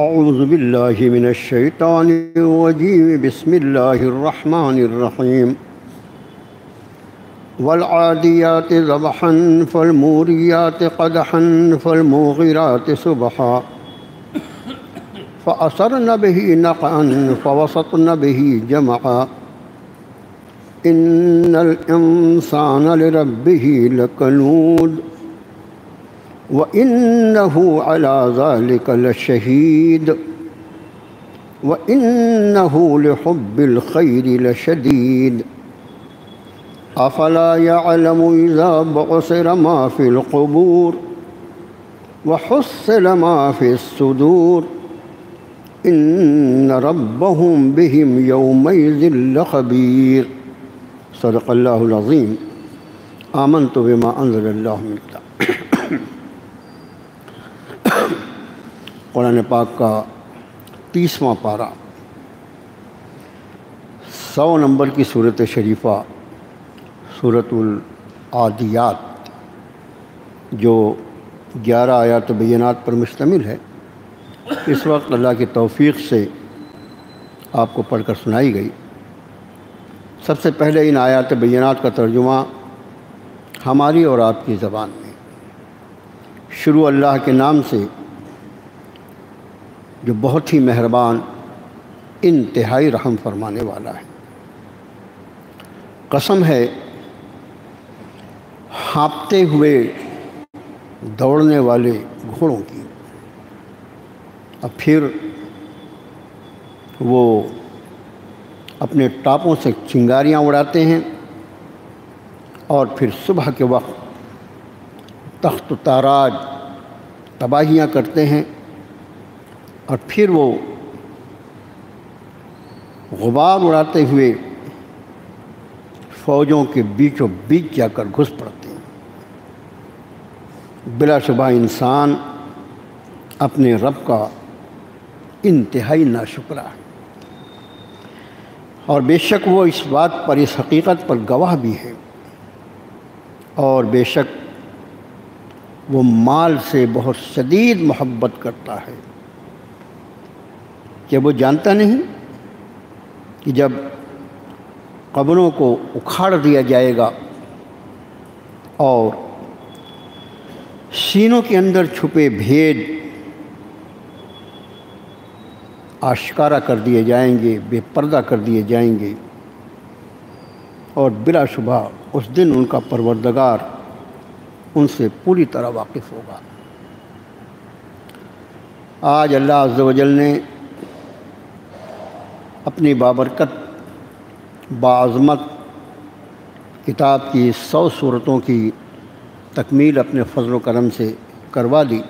اعوذ باللہ من الشیطان الرجیم بسم اللہ الرحمن الرحیم والعادیات ضبحا فالموریات قدحا فالموغرات صبحا فأثرن به نقعا فوسطن به جمعا ان الانسان لربه لکنود وَإِنَّهُ عَلَى ذَلِكَ لَشَهِيدٌ وَإِنَّهُ لِحُبِّ الْخَيْرِ لَشَدِيدٌ أَفَلَا يَعْلَمُ إِذَا بُعْثِرَ مَا فِي الْقُبُورِ وَحُصِّلَ مَا فِي الصُّدُورِ إِنَّ رَبَّهُمْ بِهِمْ يَوْمَئِذٍ لَخَبِيرٌ صدق اللہ العظیم آمنت بما انزل اللہ من کتاب۔ قرآن پاک کا 30واں پارہ 100 نمبر کی صورت شریفہ سورۃ العادیات جو 11 آیات بینات پر مشتمل ہے، اس وقت اللہ کی توفیق سے آپ کو پڑھ کر سنائی گئی۔ سب سے پہلے ان آیات بینات کا ترجمہ ہماری اور آپ کی زبان میں۔ شروع اللہ کے نام سے جو بہت ہی مہربان انتہائی رحم فرمانے والا ہے۔ قسم ہے ہانپتے ہوئے دوڑنے والے گھوڑوں کی، اور پھر وہ اپنے ٹاپوں سے چنگاریاں اڑاتے ہیں، اور پھر صبح کے وقت تخت و تاراج تباہیاں کرتے ہیں، اور پھر وہ غبار اڑاتے ہوئے فوجوں کے بیچوں بیچ جا کر گھس پڑتے ہیں۔ بلا شبہ انسان اپنے رب کا انتہائی ناشکرا ہے، اور بے شک وہ اس بات پر، اس حقیقت پر گواہ بھی ہے، اور بے شک وہ مال سے بہت شدید محبت کرتا ہے۔ کہ وہ جانتا نہیں کہ جب قبروں کو اکھاڑ دیا جائے گا اور سینوں کے اندر چھپے بھید آشکارا کر دیے جائیں گے، بے پردہ کر دیے جائیں گے، اور بلا شبہ اس دن ان کا پروردگار ان سے پوری طرح واقف ہوگا۔ آج اللہ عز و جل نے اپنی بابرکت باعظمت کتاب کی 100 صورتوں کی تکمیل اپنے فضل و کرم سے کروا دی۔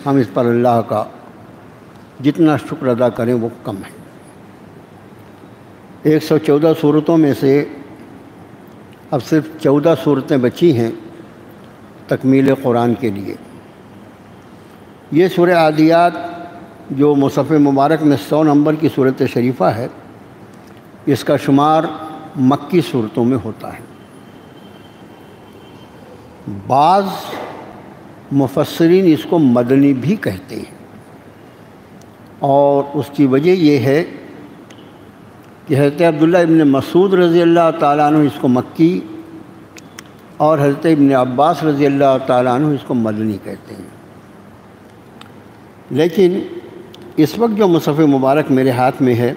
ہم اس پر اللہ کا جتنا شکر ادا کریں وہ کم ہے۔ 114 صورتوں میں سے اب صرف 14 صورتیں بچی ہیں تکمیل قرآن کے لیے۔ یہ سورہ عادیات جو مصحف مبارک میں 100 نمبر کی صورت شریفہ ہے، اس کا شمار مکی صورتوں میں ہوتا ہے۔ بعض مفسرین اس کو مدنی بھی کہتے ہیں، اور اس کی وجہ یہ ہے کہ حضرت عبداللہ ابن مسعود رضی اللہ تعالیٰ عنہ اس کو مکی، اور حضرت ابن عباس رضی اللہ تعالیٰ عنہ اس کو مدنی کہتے ہیں۔ لیکن اس وقت جو مصحف مبارک میرے ہاتھ میں ہے،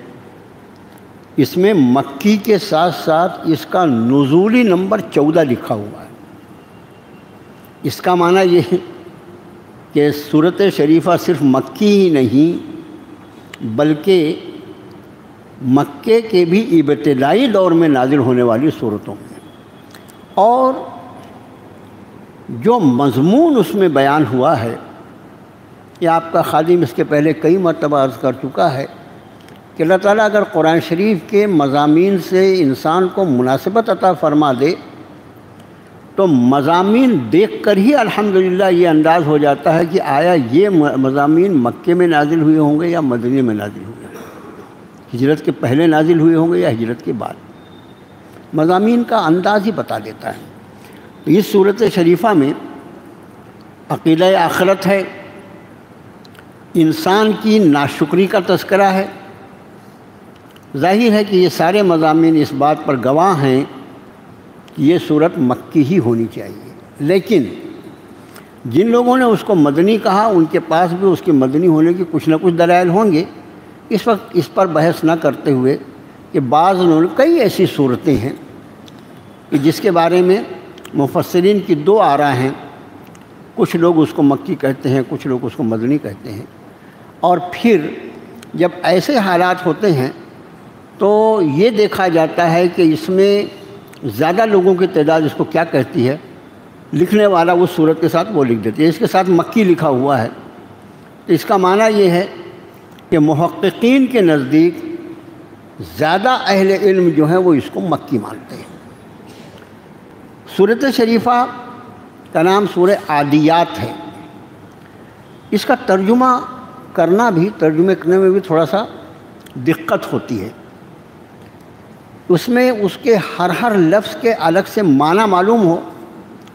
اس میں مکی کے ساتھ ساتھ اس کا نزولی نمبر 14 لکھا ہوا ہے۔ اس کا معنی یہ ہے کہ سورۃ شریفہ صرف مکی ہی نہیں بلکہ مکے کے بھی ابتدائی دور میں نازل ہونے والی صورتوں میں، اور جو مضمون اس میں بیان ہوا ہے، یہ آپ کا خادم اس کے پہلے کئی مرتبہ عرض کر چکا ہے کہ اللہ تعالیٰ اگر قرآن شریف کے مضامین سے انسان کو مناسبت عطا فرما دے تو مضامین دیکھ کر ہی الحمدللہ یہ انداز ہو جاتا ہے کہ آیا یہ مضامین مکے میں نازل ہوئے ہوں گے یا مدینے میں نازل ہوئے ہوں گے، ہجرت کے پہلے نازل ہوئے ہوں گے یا ہجرت کے بعد۔ مضامین کا انداز ہی بتا دیتا ہے۔ تو اس صورت شریفہ میں عقیدہ آخرت ہے، انسان کی ناشکری کا تذکرہ ہے۔ ظاہر ہے کہ یہ سارے مضامین اس بات پر گواہ ہیں کہ یہ صورت مکی ہی ہونی چاہیے، لیکن جن لوگوں نے اس کو مدنی کہا ان کے پاس بھی اس کے مدنی ہونے کی کچھ نہ کچھ دلائل ہوں گے۔ اس وقت اس پر بحث نہ کرتے ہوئے کہ بعض کئی ایسی صورتیں ہیں کہ جس کے بارے میں مفسرین کی دو آراء ہیں، کچھ لوگ اس کو مکی کہتے ہیں، کچھ لوگ اس کو مدنی کہتے ہیں۔ اور پھر جب ایسے حالات ہوتے ہیں تو یہ دیکھا جاتا ہے کہ اس میں زیادہ لوگوں کی تعداد اس کو کیا کہتی ہے، لکھنے والا اس صورت کے ساتھ وہ لکھ دیتے ہیں، اس کے ساتھ مکی لکھا ہوا ہے، تو اس کا معنی یہ ہے کہ محققین کے نزدیک زیادہ اہل علم جو ہیں وہ اس کو مکی مانتے ہیں۔ سورۃ شریفہ کا نام سورہ عادیات ہے۔ اس کا ترجمہ کرنا بھی، ترجمے کرنے میں بھی تھوڑا سا دقت ہوتی ہے۔ اس میں اس کے ہر لفظ کے الگ سے معنی معلوم ہو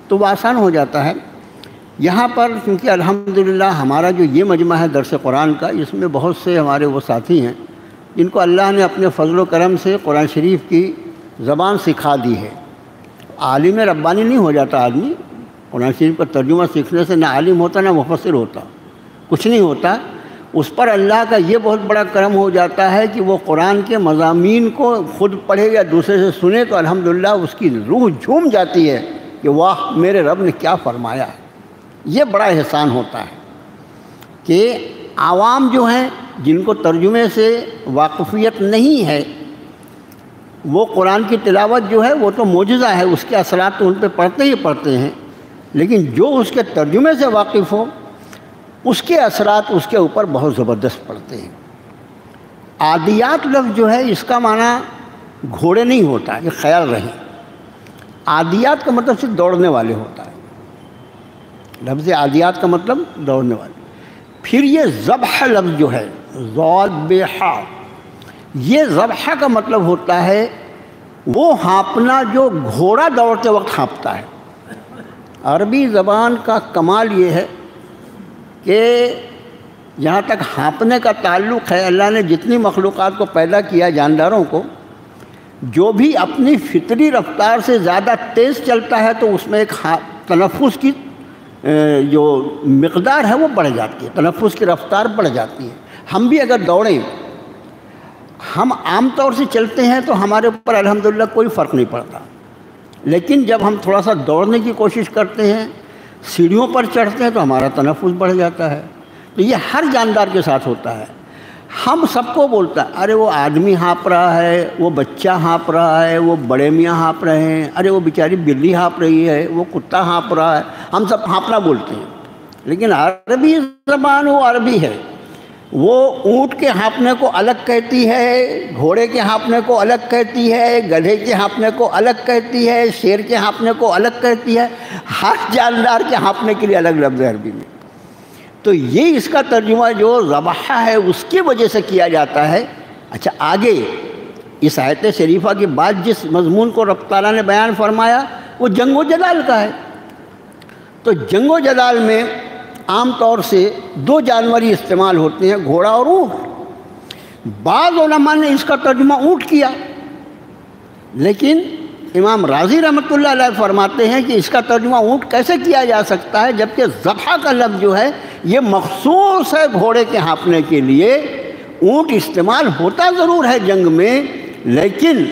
تو وہ آسان ہو جاتا ہے۔ یہاں پر کیونکہ الحمدللہ ہمارا جو یہ مجمع ہے درس قرآن کا، اس میں بہت سے ہمارے وہ ساتھی ہیں جن کو اللہ نے اپنے فضل و کرم سے قرآن شریف کی زبان سکھا دی ہے۔ عالم ربانی نہیں ہو جاتا آدمی، قرآن شریف کا ترجمہ سیکھنے سے نہ عالم ہوتا نہ مفسر ہوتا، کچھ نہیں ہوتا۔ اس پر اللہ کا یہ بہت بڑا کرم ہو جاتا ہے کہ وہ قرآن کے مضامین کو خود پڑھے یا دوسرے سے سنے تو الحمدللہ اس کی روح جھوم جاتی ہے کہ واہ میرے رب نے کیا فرمایا ہے۔ یہ بڑا احسان ہوتا ہے کہ عوام جو ہیں جن کو ترجمے سے واقفیت نہیں ہے، وہ قرآن کی تلاوت جو ہے وہ تو معجزہ ہے، اس کے اثرات تو ان پہ پڑتے ہی پڑتے ہیں، لیکن جو اس کے ترجمے سے واقف ہو اس کے اثرات اس کے اوپر بہت زبردست پڑتے ہیں۔ عادیات لفظ جو ہے اس کا معنی گھوڑے نہیں ہوتا، یہ خیال رہے۔ عادیات کا مطلب صرف دوڑنے والے ہوتا ہے، لفظ عادیات کا مطلب دوڑنے والے۔ پھر یہ ذبح لفظ جو ہے، ذبح، یہ ذبح کا مطلب ہوتا ہے وہ ہانپنا جو گھوڑا دوڑتے وقت ہانپتا ہے۔ عربی زبان کا کمال یہ ہے کہ جہاں تک ہانپنے کا تعلق ہے، اللہ نے جتنی مخلوقات کو پیدا کیا جانداروں کو، جو بھی اپنی فطری رفتار سے زیادہ تیز چلتا ہے تو اس میں ایک تنفس کی جو مقدار ہے وہ بڑھ جاتی ہے، تنفس کی رفتار بڑھ جاتی ہے۔ ہم بھی اگر دوڑیں، ہم عام طور سے چلتے ہیں تو ہمارے اوپر الحمدللہ کوئی فرق نہیں پڑتا، لیکن جب ہم تھوڑا سا دوڑنے کی کوشش کرتے ہیں، سیڑھیوں پر چڑھتے ہیں تو ہمارا تنفس بڑھ جاتا ہے۔ تو یہ ہر جاندار کے ساتھ ہوتا ہے۔ ہم سب کو بولتا ہے ارے وہ آدمی ہانپ رہا ہے، وہ بچہ ہانپ رہا ہے، وہ بڑے میاں ہانپ رہے ہیں، ارے وہ بیچاری بلی ہانپ رہی ہے، وہ کتا ہانپ رہا ہے، ہم سب ہانپنا بولتے ہیں، لیکن عربی زبان وہ عربی ہے، وہ اونٹ کے ہانپنے کو الگ کہتی ہے، گھوڑے کے ہانپنے کو الگ کہتی ہے، گدھے کے ہانپنے کو الگ کہتی ہے، شیر کے ہانپنے کو الگ کہتی ہے، ہر جاندار کے ہانپنے کے لیے الگ لفظ ہے عربی میں۔ تو یہ اس کا ترجمہ جو ذبح ہے اس کی وجہ سے کیا جاتا ہے۔ اچھا، آگے اس آیت شریفہ کے بعد جس مضمون کو رب تعالیٰ نے بیان فرمایا وہ جنگ و جدال کا ہے۔ تو جنگ و جدال میں عام طور سے دو جانور ہی استعمال ہوتے ہیں، گھوڑا اور اونٹ۔ بعض علماء نے اس کا ترجمہ اونٹ کیا، لیکن امام راضی رحمۃ اللہ علیہ فرماتے ہیں کہ اس کا ترجمہ اونٹ کیسے کیا جا سکتا ہے، جبکہ ذبح کا لفظ جو ہے یہ مخصوص ہے گھوڑے کے ہانپنے کے لیے۔ اونٹ استعمال ہوتا ضرور ہے جنگ میں، لیکن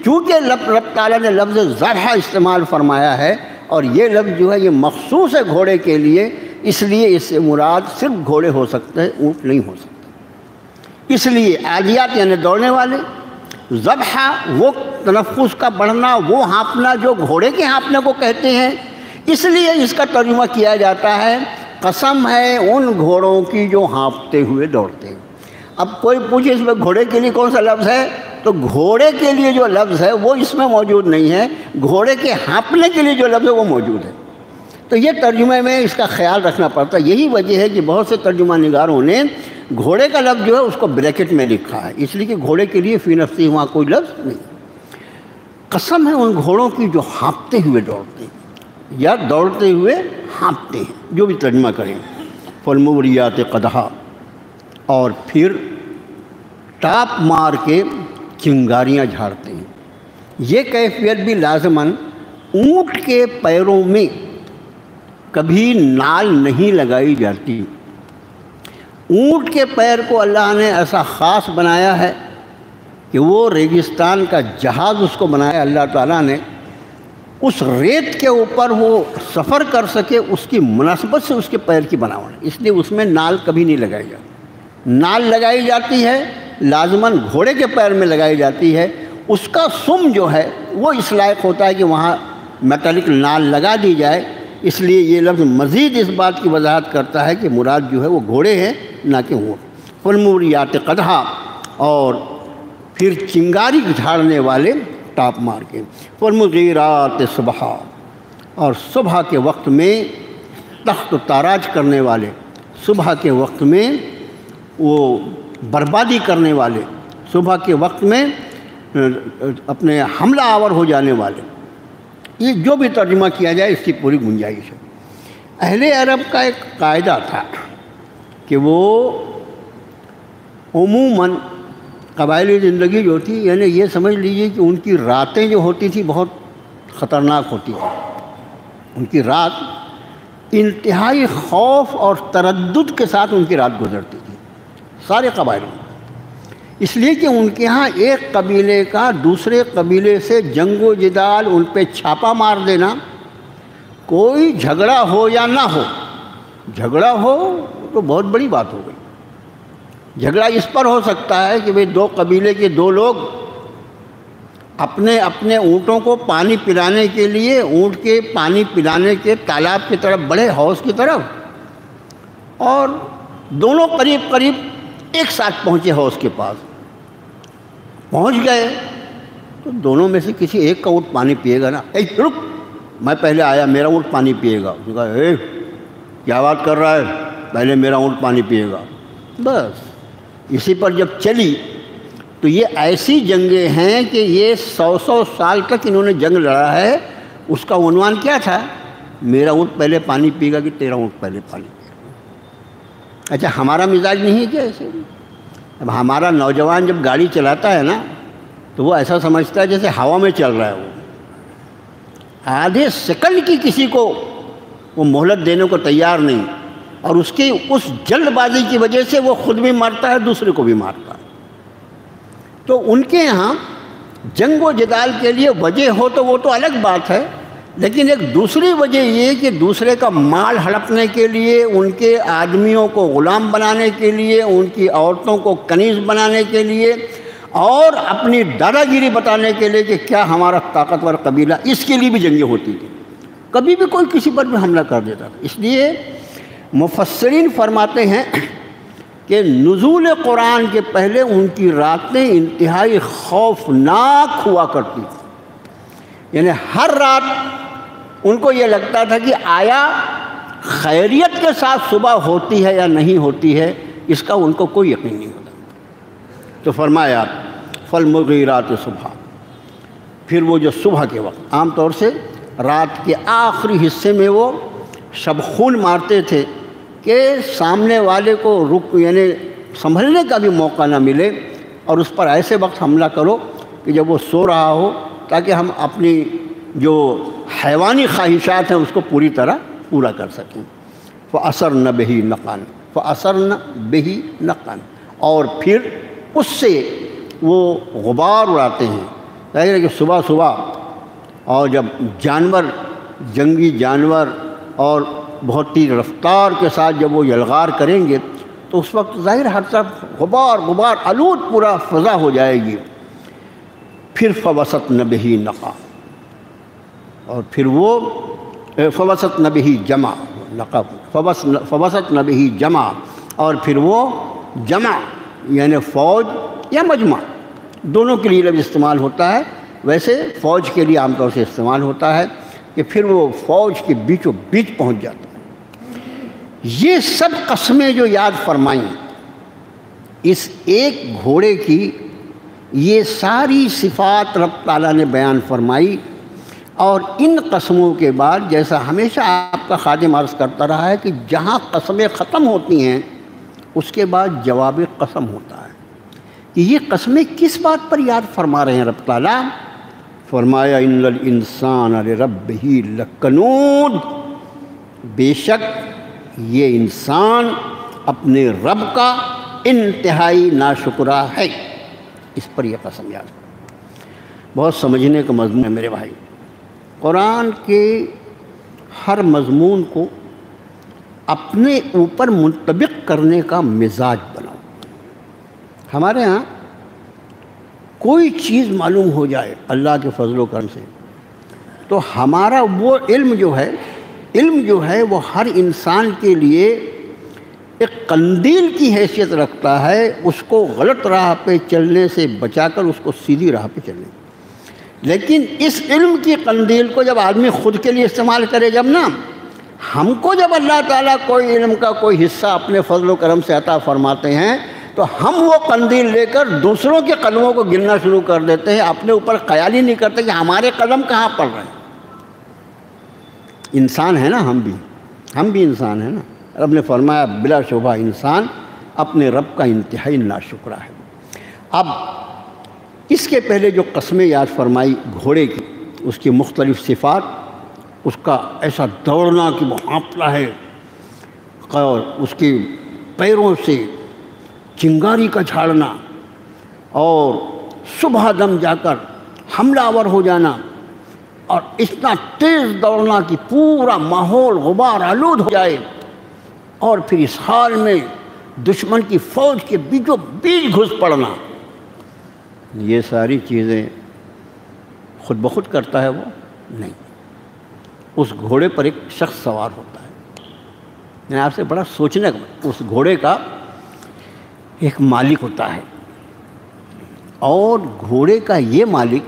چونکہ رب تعالیٰ نے لفظ ذبح استعمال فرمایا ہے اور یہ لفظ جو ہے یہ مخصوص ہے گھوڑے کے لیے، اس لیے اس سے مراد صرف گھوڑے ہو سکتے ہیں، اونٹ نہیں ہو سکتے۔ اس لیے عادیات یعنی دوڑنے والے، ذبح وہ تنفس کا بڑھنا، وہ ہانپنا جو گھوڑے کے ہانپنے کو کہتے ہیں، اس لیے اس کا ترجمہ کیا جاتا ہے قسم ہے ان گھوڑوں کی جو ہانپتے ہوئے دوڑتے ہیں۔ اب کوئی پوچھے اس میں گھوڑے کے لیے کون سا لفظ ہے، تو گھوڑے کے لیے جو لفظ ہے وہ اس میں موجود نہیں ہے، گھوڑے کے ہانپنے کے لیے جو لفظ ہے وہ موجود ہے۔ تو یہ ترجمے میں اس کا خیال رکھنا پڑتا ہے۔ یہی وجہ ہے کہ بہت سے ترجمہ نگاروں نے گھوڑے کا لفظ جو ہے اس کو بریکٹ میں لکھا ہے، اس لیے کہ گھوڑے کے لیے فی نفسی وہاں کوئی لفظ نہیں۔ قسم ہے ان گھوڑوں کی جو ہانپتے ہوئے دوڑتے ہیں یا دوڑتے ہوئے ہانپتے ہیں، جو بھی ترجمہ کریں۔ فالموریات قدحا، اور پھر ٹاپ مار کے چنگاریاں جھاڑتے ہیں۔ یہ کیفیت بھی لازماً اونٹ کے پیروں میں کبھی نال نہیں لگائی جاتی۔ اونٹ کے پیر کو اللہ نے ایسا خاص بنایا ہے کہ وہ ریگستان کا جہاز اس کو بنایا اللہ تعالیٰ نے، اس ریت کے اوپر وہ سفر کر سکے، اس کی مناسبت سے اس کے پیر کی بناوٹ ہے، اس لیے اس میں نال کبھی نہیں لگائی جاتی۔ نال لگائی جاتی ہے لازماً گھوڑے کے پیر میں لگائی جاتی ہے، اس کا سم جو ہے وہ اس لائق ہوتا ہے کہ وہاں میٹلک نال لگا دی جائے، اس لیے یہ لفظ مزید اس بات کی وضاحت کرتا ہے کہ مراد جو ہے وہ گھوڑے ہیں نہ کہ اونٹ۔ فالموریات قدحا، اور پھر چنگاری جھاڑنے والے ٹاپ مار کے، فالمغیرات صبحا، اور صبح کے وقت میں تخت و تاراج کرنے والے، صبح کے وقت میں وہ بربادی کرنے والے، صبح کے وقت میں اپنے حملہ آور ہو جانے والے، یہ جو بھی ترجمہ کیا جائے اس کی پوری گنجائش ہے۔ اہل عرب کا ایک قاعدہ تھا کہ وہ عموماً قبائلی زندگی جو تھی، یعنی یہ سمجھ لیجیے کہ ان کی راتیں جو ہوتی تھی بہت خطرناک ہوتی تھی۔ ان کی رات انتہائی خوف اور تردد کے ساتھ ان کی رات گزرتی تھی سارے قبائلوں میں، اس لیے کہ ان کے ہاں ایک قبیلے کا دوسرے قبیلے سے جنگ و جدال، ان پہ چھاپا مار دینا، کوئی جھگڑا ہو یا نہ ہو، جھگڑا ہو تو بہت بڑی بات ہو گئی۔ جھگڑا اس پر ہو سکتا ہے کہ بھئی دو قبیلے کے دو لوگ اپنے اپنے اونٹوں کو پانی پلانے کے لیے اونٹ کے پانی پلانے کے تالاب کی طرف بڑھے، حوض کی طرف، اور دونوں قریب قریب ایک ساتھ پہنچے حوض کے پاس، پہنچ گئے تو دونوں میں سے کسی ایک کا اونٹ پانی پیے گا نا، اے رک، میں پہلے آیا، میرا اونٹ پانی پیے گا۔ اس نے کہا اے کیا بات کر رہا ہے، پہلے میرا اونٹ پانی پیے گا۔ بس اسی پر جب چلی تو یہ ایسی جنگیں ہیں کہ یہ 100 سال تک انہوں نے جنگ لڑا ہے۔ اس کا عنوان کیا تھا؟ میرا اونٹ پہلے پانی پے گا کہ تیرا اونٹ پہلے پانی پے گا۔ اچھا ہمارا مزاج نہیں ہے کیا ایسے؟ اب ہمارا نوجوان جب گاڑی چلاتا ہے نا تو وہ ایسا سمجھتا ہے جیسے ہوا میں چل رہا ہے، وہ آدھے سیکنڈ کی کسی کو وہ مہلت دینے کو تیار نہیں، اور اس کی اس جلد بازی کی وجہ سے وہ خود بھی مرتا ہے، دوسرے کو بھی مارتا ہے۔ تو ان کے یہاں جنگ و جدال کے لیے وجہ ہو تو وہ تو الگ بات ہے، لیکن ایک دوسری وجہ یہ کہ دوسرے کا مال ہڑپنے کے لیے، ان کے آدمیوں کو غلام بنانے کے لیے، ان کی عورتوں کو کنیز بنانے کے لیے، اور اپنی دادا گیری بتانے کے لیے کہ کیا ہمارا طاقتور قبیلہ، اس کے لیے بھی جنگیں ہوتی تھیں۔ کبھی بھی کوئی کسی پر بھی حملہ کر دیتا تھا۔ اس لیے مفسرین فرماتے ہیں کہ نزول قرآن کے پہلے ان کی راتیں انتہائی خوفناک ہوا کرتی تھیں، یعنی ہر رات ان کو یہ لگتا تھا کہ آیا خیریت کے ساتھ صبح ہوتی ہے یا نہیں ہوتی ہے، اس کا ان کو کوئی یقین نہیں ہوتا۔ تو فرمایا فالمغیرات صبح، پھر وہ جو صبح کے وقت، عام طور سے رات کے آخری حصے میں وہ شبخون مارتے تھے کہ سامنے والے کو یعنی سنبھلنے کا بھی موقع نہ ملے، اور اس پر ایسے وقت حملہ کرو کہ جب وہ سو رہا ہو، تاکہ ہم اپنی جو حیوانی خواہشات ہیں اس کو پوری طرح پورا کر سکیں۔ فَأَثَرْنَ بِهِ نَقْعًا، فَأَثَرْنَ بِهِ نَقْعًا، اور پھر اس سے وہ غبار اڑاتے ہیں۔ ظاہر ہے کہ صبح صبح اور جب جانور، جنگی جانور اور بہت تیز رفتار کے ساتھ جب وہ یلغار کریں گے تو اس وقت ظاہر ہر طرف غبار غبار آلود پورا فضا ہو جائے گی۔ پھر فوسطن بہ نقع، اور پھر وہ فوسطن بہ جمع، نقع فوسطن بہ جمع، اور پھر وہ جمع یعنی فوج یا مجمع، دونوں کے لیے لفظ استعمال ہوتا ہے، ویسے فوج کے لیے عام طور سے استعمال ہوتا ہے کہ پھر وہ فوج کے بیچوں بیچ پہنچ جاتا ہے۔ یہ سب قسمیں جو یاد فرمائیں، اس ایک گھوڑے کی یہ ساری صفات رب تعالیٰ نے بیان فرمائی، اور ان قسموں کے بعد جیسا ہمیشہ آپ کا خادم عرض کرتا رہا ہے کہ جہاں قسمیں ختم ہوتی ہیں اس کے بعد جواب قسم ہوتا ہے کہ یہ قسمیں کس بات پر یاد فرما رہے ہیں رب تعالیٰ؟ فرمایا ان الانسان لربہ لکنود، بے شک یہ انسان اپنے رب کا انتہائی ناشکرا ہے۔ اس پر یہ قسم یاد ہے۔ بہت سمجھنے کا مضمون ہے میرے بھائی۔ قرآن کے ہر مضمون کو اپنے اوپر منطبق کرنے کا مزاج بناؤ۔ ہمارے ہاں کوئی چیز معلوم ہو جائے اللہ کے فضل و کرم سے تو ہمارا وہ علم جو ہے وہ ہر انسان کے لیے ایک قندیل کی حیثیت رکھتا ہے، اس کو غلط راہ پہ چلنے سے بچا کر اس کو سیدھی راہ پہ چلنے۔ لیکن اس علم کی قندیل کو جب آدمی خود کے لیے استعمال کرے، جب نا ہم کو جب اللہ تعالیٰ کوئی علم کا کوئی حصہ اپنے فضل و کرم سے عطا فرماتے ہیں تو ہم وہ قندیل لے کر دوسروں کے قدموں کو گننا شروع کر دیتے ہیں، اپنے اوپر خیال ہی نہیں کرتے کہ ہمارے قدم کہاں پڑ رہے ہیں۔ انسان ہے نا، ہم بھی انسان ہیں نا۔ رب نے فرمایا بلا شبہ انسان اپنے رب کا انتہائی ناشکرا ہے۔ اب اس کے پہلے جو قسمیں یاد فرمائی گھوڑے کی، اس کی مختلف صفات، اس کا ایسا دوڑنا کہ وہ ہانپتا ہے اور اس کے پیروں سے چنگاری کا جھاڑنا اور صبح دم جا کر حملہ آور ہو جانا اور اتنا تیز دوڑنا کہ پورا ماحول غبار آلود ہو جائے، اور پھر اس حال میں دشمن کی فوج کے بیچوں بیچ گھس پڑنا، یہ ساری چیزیں خود بخود کرتا ہے وہ نہیں۔ اس گھوڑے پر ایک شخص سوار ہوتا ہے۔ میں آپ سے بڑا سوچنے کا، اس گھوڑے کا ایک مالک ہوتا ہے، اور گھوڑے کا یہ مالک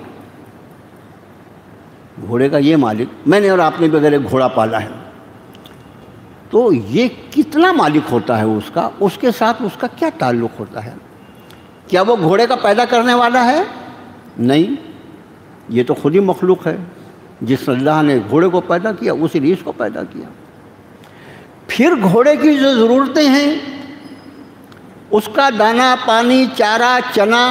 میں نے اور آپ نے بھی اگر ایک گھوڑا پالا ہے تو یہ کتنا مالک ہوتا ہے اس کے ساتھ اس کا کیا تعلق ہوتا ہے؟ کیا وہ گھوڑے کا پیدا کرنے والا ہے؟ نہیں، یہ تو خود ہی مخلوق ہے۔ جس اللہ نے گھوڑے کو پیدا کیا اسی نے اس کو پیدا کیا۔ پھر گھوڑے کی جو ضرورتیں ہیں، اس کا دانہ پانی چارہ چنا،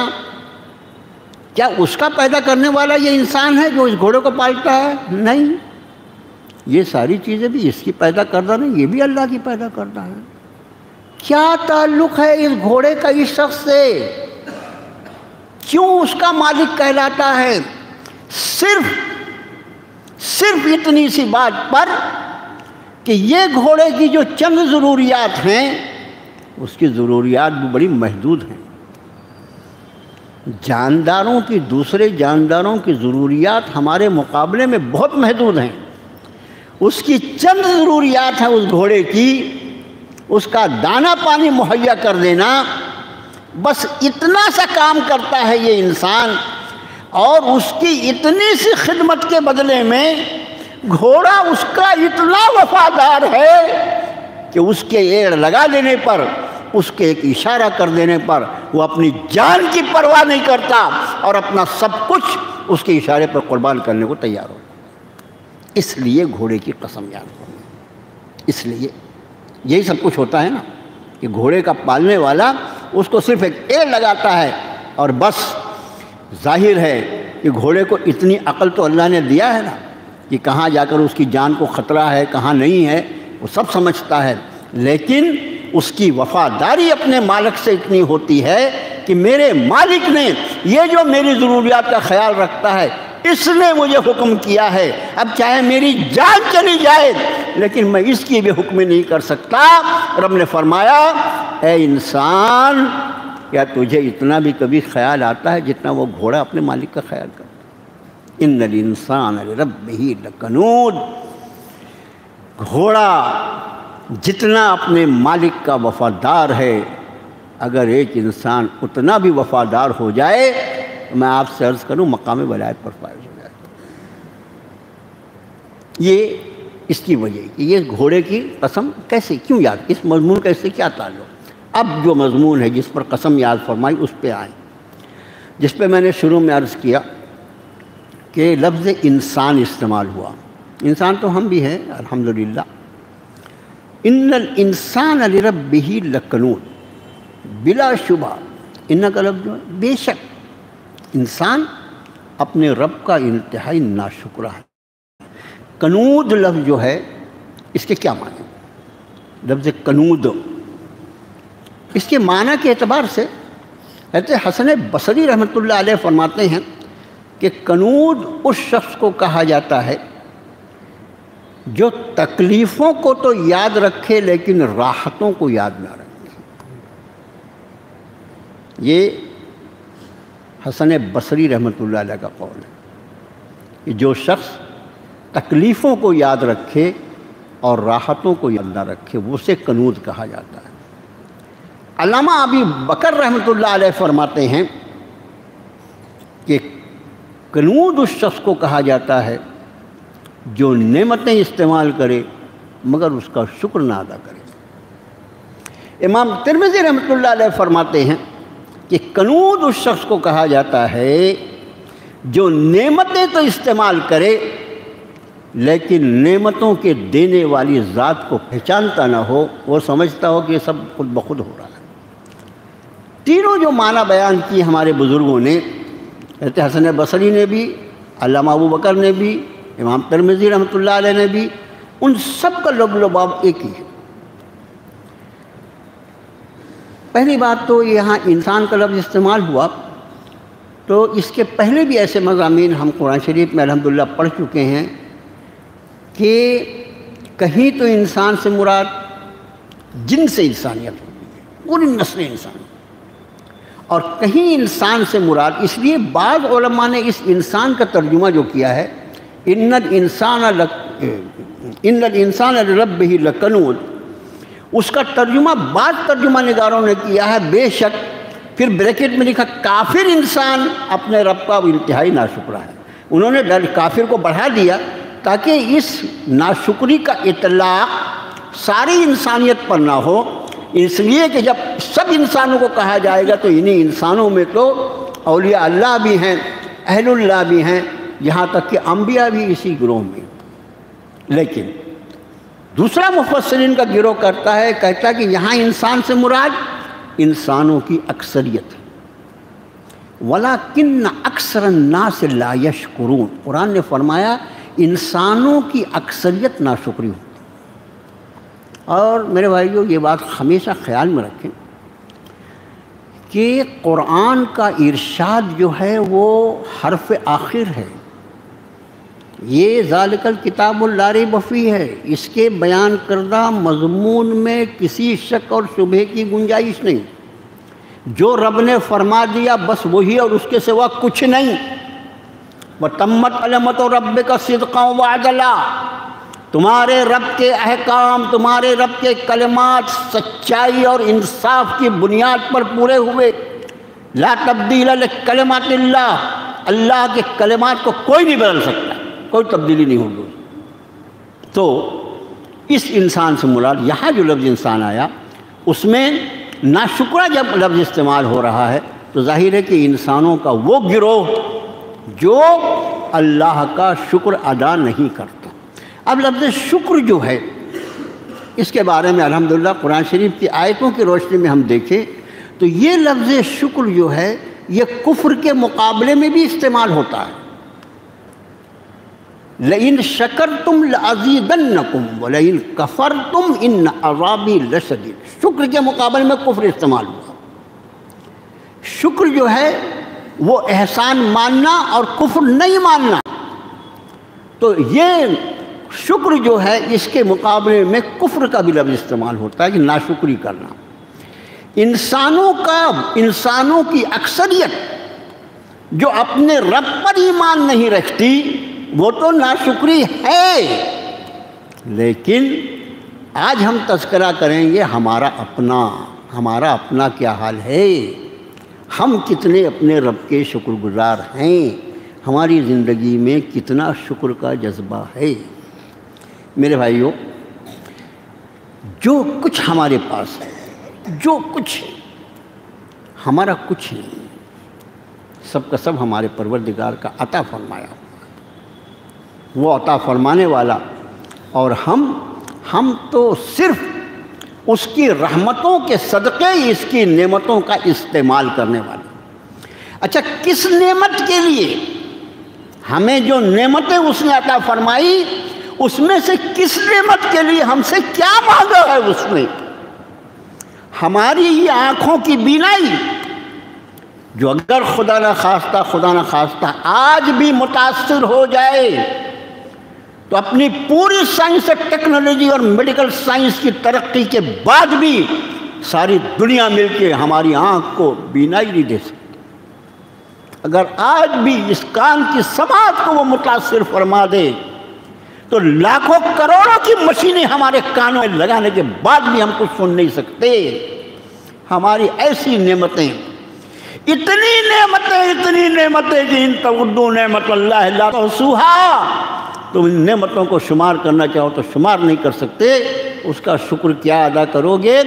کیا اس کا پیدا کرنے والا یہ انسان ہے جو اس گھوڑے کو پالتا ہے؟ نہیں، یہ ساری چیزیں بھی اس کی پیدا کردہ نہیں، یہ بھی اللہ کی پیدا کردہ ہے۔ کیا تعلق ہے اس گھوڑے کا اس شخص سے؟ کیوں اس کا مالک کہلاتا ہے؟ صرف اتنی سی بات پر کہ یہ گھوڑے کی جو چند ضروریات ہیں اس کی ضروریات بھی بڑی محدود ہیں۔ دوسرے جانداروں کی ضروریات ہمارے مقابلے میں بہت محدود ہیں۔ اس کی چند ضروریات ہیں اس گھوڑے کی، اس کا دانہ پانی مہیا کر دینا، بس اتنا سا کام کرتا ہے یہ انسان، اور اس کی اتنی سی خدمت کے بدلے میں گھوڑا اس کا اتنا وفادار ہے کہ اس کے ایڑ لگا دینے پر، اس کے ایک اشارہ کر دینے پر وہ اپنی جان کی پرواہ نہیں کرتا اور اپنا سب کچھ اس کے اشارے پر قربان کرنے کو تیار ہو۔ اس لیے گھوڑے کی قسم یاد کرنا، اس لیے یہی سب کچھ ہوتا ہے نا کہ گھوڑے کا پالنے والا اس کو صرف ایک ایڑ لگاتا ہے اور بس۔ ظاہر ہے کہ گھوڑے کو اتنی عقل تو اللہ نے دیا ہے نا کہ کہاں جا کر اس کی جان کو خطرہ ہے کہاں نہیں ہے وہ سب سمجھتا ہے، لیکن اس کی وفاداری اپنے مالک سے اتنی ہوتی ہے کہ میرے مالک نے یہ جو میری ضروریات کا خیال رکھتا ہے اس نے مجھے حکم کیا ہے، اب چاہے میری جان چلی جائے لیکن میں اس کی بھی حکم نہیں کر سکتا۔ رب نے فرمایا اے انسان، کیا تجھے اتنا بھی کبھی خیال آتا ہے جتنا وہ گھوڑا اپنے مالک کا خیال کرتا ہے؟ ان الانسان لربہ لکنود، گھوڑا جتنا اپنے مالک کا وفادار ہے، اگر ایک انسان اتنا بھی وفادار ہو جائے تو میں آپ سے عرض کروں مقام ولایت پر فائز ہو جائے۔ یہ اس کی وجہ کہ یہ گھوڑے کی قسم کیسے کیوں یاد، اس مضمون کا اس سے کیا تعلق؟ اب جو مضمون ہے جس پر قسم یاد فرمائی اس پہ آئیں، جس پہ میں نے شروع میں عرض کیا کہ لفظ انسان استعمال ہوا۔ انسان تو ہم بھی ہیں الحمدللہ۔ ان الانسان لربہ لکنود، بلا شبہ ان کا لفظ جو ہے بے شک انسان اپنے رب کا انتہائی ناشکرہ ہے۔ کنود لفظ جو ہے اس کے کیا معنی؟ لفظ کنود اس کے معنی کے اعتبار سے حضرت حسن بصری رحمۃ اللہ علیہ فرماتے ہیں کہ کنود اس شخص کو کہا جاتا ہے جو تکلیفوں کو تو یاد رکھے لیکن راحتوں کو یاد نہ رکھے۔ یہ حسن بصری رحمۃ اللہ علیہ کا قول ہے کہ جو شخص تکلیفوں کو یاد رکھے اور راحتوں کو یاد نہ رکھے وہ اسے کنود کہا جاتا ہے۔ علامہ ابی بکر رحمۃ اللہ علیہ فرماتے ہیں کہ کنود اس شخص کو کہا جاتا ہے جو نعمتیں استعمال کرے مگر اس کا شکر نہ ادا کرے۔ امام ترمذی رحمۃ اللہ علیہ فرماتے ہیں کہ کنود اس شخص کو کہا جاتا ہے جو نعمتیں تو استعمال کرے لیکن نعمتوں کے دینے والی ذات کو پہچانتا نہ ہو، وہ سمجھتا ہو کہ یہ سب خود بخود ہو رہا ہے۔ تینوں جو معنی بیان کیے ہمارے بزرگوں نے، حضرت حسن بصری نے بھی، علامہ ابو بکر نے بھی، امام ترمذی رحمۃ اللہ علیہ نے بھی، ان سب کا لب لباب ایک ہی ہے۔ پہلی بات تو یہاں انسان کا لفظ استعمال ہوا، تو اس کے پہلے بھی ایسے مضامین ہم قرآن شریف میں الحمدللہ پڑھ چکے ہیں کہ کہیں تو انسان سے مراد جن سے انسانیت ہوتی ہے، پوری نسل انسان، اور کہیں انسان سے مراد، اس لیے بعض علماء نے اس انسان کا ترجمہ جو کیا ہے ان الانسان لربہ لکنود، اس کا ترجمہ بعض ترجمہ نگاروں نے کیا ہے بے شک، پھر بریکٹ میں لکھا کافر انسان اپنے رب کا انتہائی ناشکرہ ہے۔ انہوں نے کافر کو بڑھا دیا تاکہ اس ناشکری کا اطلاق ساری انسانیت پر نہ ہو، اس لیے کہ جب سب انسانوں کو کہا جائے گا تو انہی انسانوں میں تو اولیاء اللہ بھی ہیں، اہل اللہ بھی ہیں، یہاں تک کہ انبیاء بھی اسی گروہ میں۔ لیکن دوسرا مفسرین کا گروہ کہتا ہے کہ یہاں انسان سے مراد انسانوں کی اکثریت ہے۔ وَلَكِنَّ أَكْثَرَ النَّاسِ لَا يَشْكُرُونَ، قرآن نے فرمایا انسانوں کی اکثریت ناشکری ہوتی ہے۔ اور میرے بھائیو یہ بات ہمیشہ خیال میں رکھیں کہ قرآن کا ارشاد جو ہے وہ حرف آخر ہے، یہ ذالک الکتاب لا ریب فیہ ہے، اس کے بیان کردہ مضمون میں کسی شک اور شبہے کی گنجائش نہیں، جو رب نے فرما دیا بس وہی اور اس کے سوا کچھ نہیں۔ وَتَمَّتْ کَلِمَتُ رَبِّكَ صِدْقًا وَعَدْلًا، تمہارے رب کے احکام، تمہارے رب کے کلمات سچائی اور انصاف کی بنیاد پر پورے ہوئے۔ لا تبدیل لکلمات اللہ، اللہ کے کلمات کو کوئی نہیں بدل سکتا، کوئی تبدیلی نہیں ہوگی۔ تو اس انسان سے مراد یہاں جو لفظ انسان آیا اس میں ناشکرہ جب لفظ استعمال ہو رہا ہے تو ظاہر ہے کہ انسانوں کا وہ گروہ جو اللہ کا شکر ادا نہیں کرتا۔ اب لفظ شکر جو ہے اس کے بارے میں الحمدللہ قرآن شریف کی آیتوں کی روشنی میں ہم دیکھیں تو یہ لفظ شکر جو ہے یہ کفر کے مقابلے میں بھی استعمال ہوتا ہے۔ لَإِن شَكَرْتُمْ لَأَزِيدَنَّكُمْ وَلَئِن كَفَرْتُمْ إِنَّ عَذَابِي لَشَدِيدٌ، شکر کے مقابلے میں کفر استعمال ہوا۔ شکر جو ہے وہ احسان ماننا اور کفر نہیں ماننا، تو یہ شکر جو ہے اس کے مقابلے میں کفر کا بھی لفظ استعمال ہوتا ہے کہ ناشکری کرنا۔ انسانوں کی اکثریت جو اپنے رب پر ایمان نہیں رکھتی وہ تو ناشکری ہے، لیکن آج ہم تذکرہ کریں گے ہمارا اپنا کیا حال ہے، ہم کتنے اپنے رب کے شکر گزار ہیں، ہماری زندگی میں کتنا شکر کا جذبہ ہے۔ میرے بھائیوں، جو کچھ ہمارے پاس ہے، جو کچھ ہے، ہمارا کچھ نہیں، سب کا سب ہمارے پروردگار کا عطا فرمایا ہوا، وہ عطا فرمانے والا، اور ہم تو صرف اس کی رحمتوں کے صدقے اس کی نعمتوں کا استعمال کرنے والے۔ اچھا، کس نعمت کے لیے؟ ہمیں جو نعمتیں اس نے عطا فرمائی اس میں سے کس نعمت کے لیے ہم سے کیا مانگا ہے اس نے؟ ہماری یہ آنکھوں کی بینائی جو اگر خدا نہ خواستہ آج بھی متاثر ہو جائے تو اپنی پوری سائنس اور ٹیکنالوجی اور میڈیکل سائنس کی ترقی کے بعد بھی ساری دنیا مل کے ہماری آنکھ کو بینائی نہیں دے سکتی۔ اگر آج بھی اس کان کی سماعت کو وہ متاثر فرما دے تو لاکھوں کروڑوں کی مشینیں ہمارے کانوں میں لگانے کے بعد بھی ہم کچھ سن نہیں سکتے۔ ہماری ایسی نعمتیں، اتنی نعمتیں کہ ان تعدوا نعمت اللہ لا تحصوها، تم ان نعمتوں کو شمار کرنا چاہو تو شمار نہیں کر سکتے۔ اس کا شکر کیا ادا کرو گے؟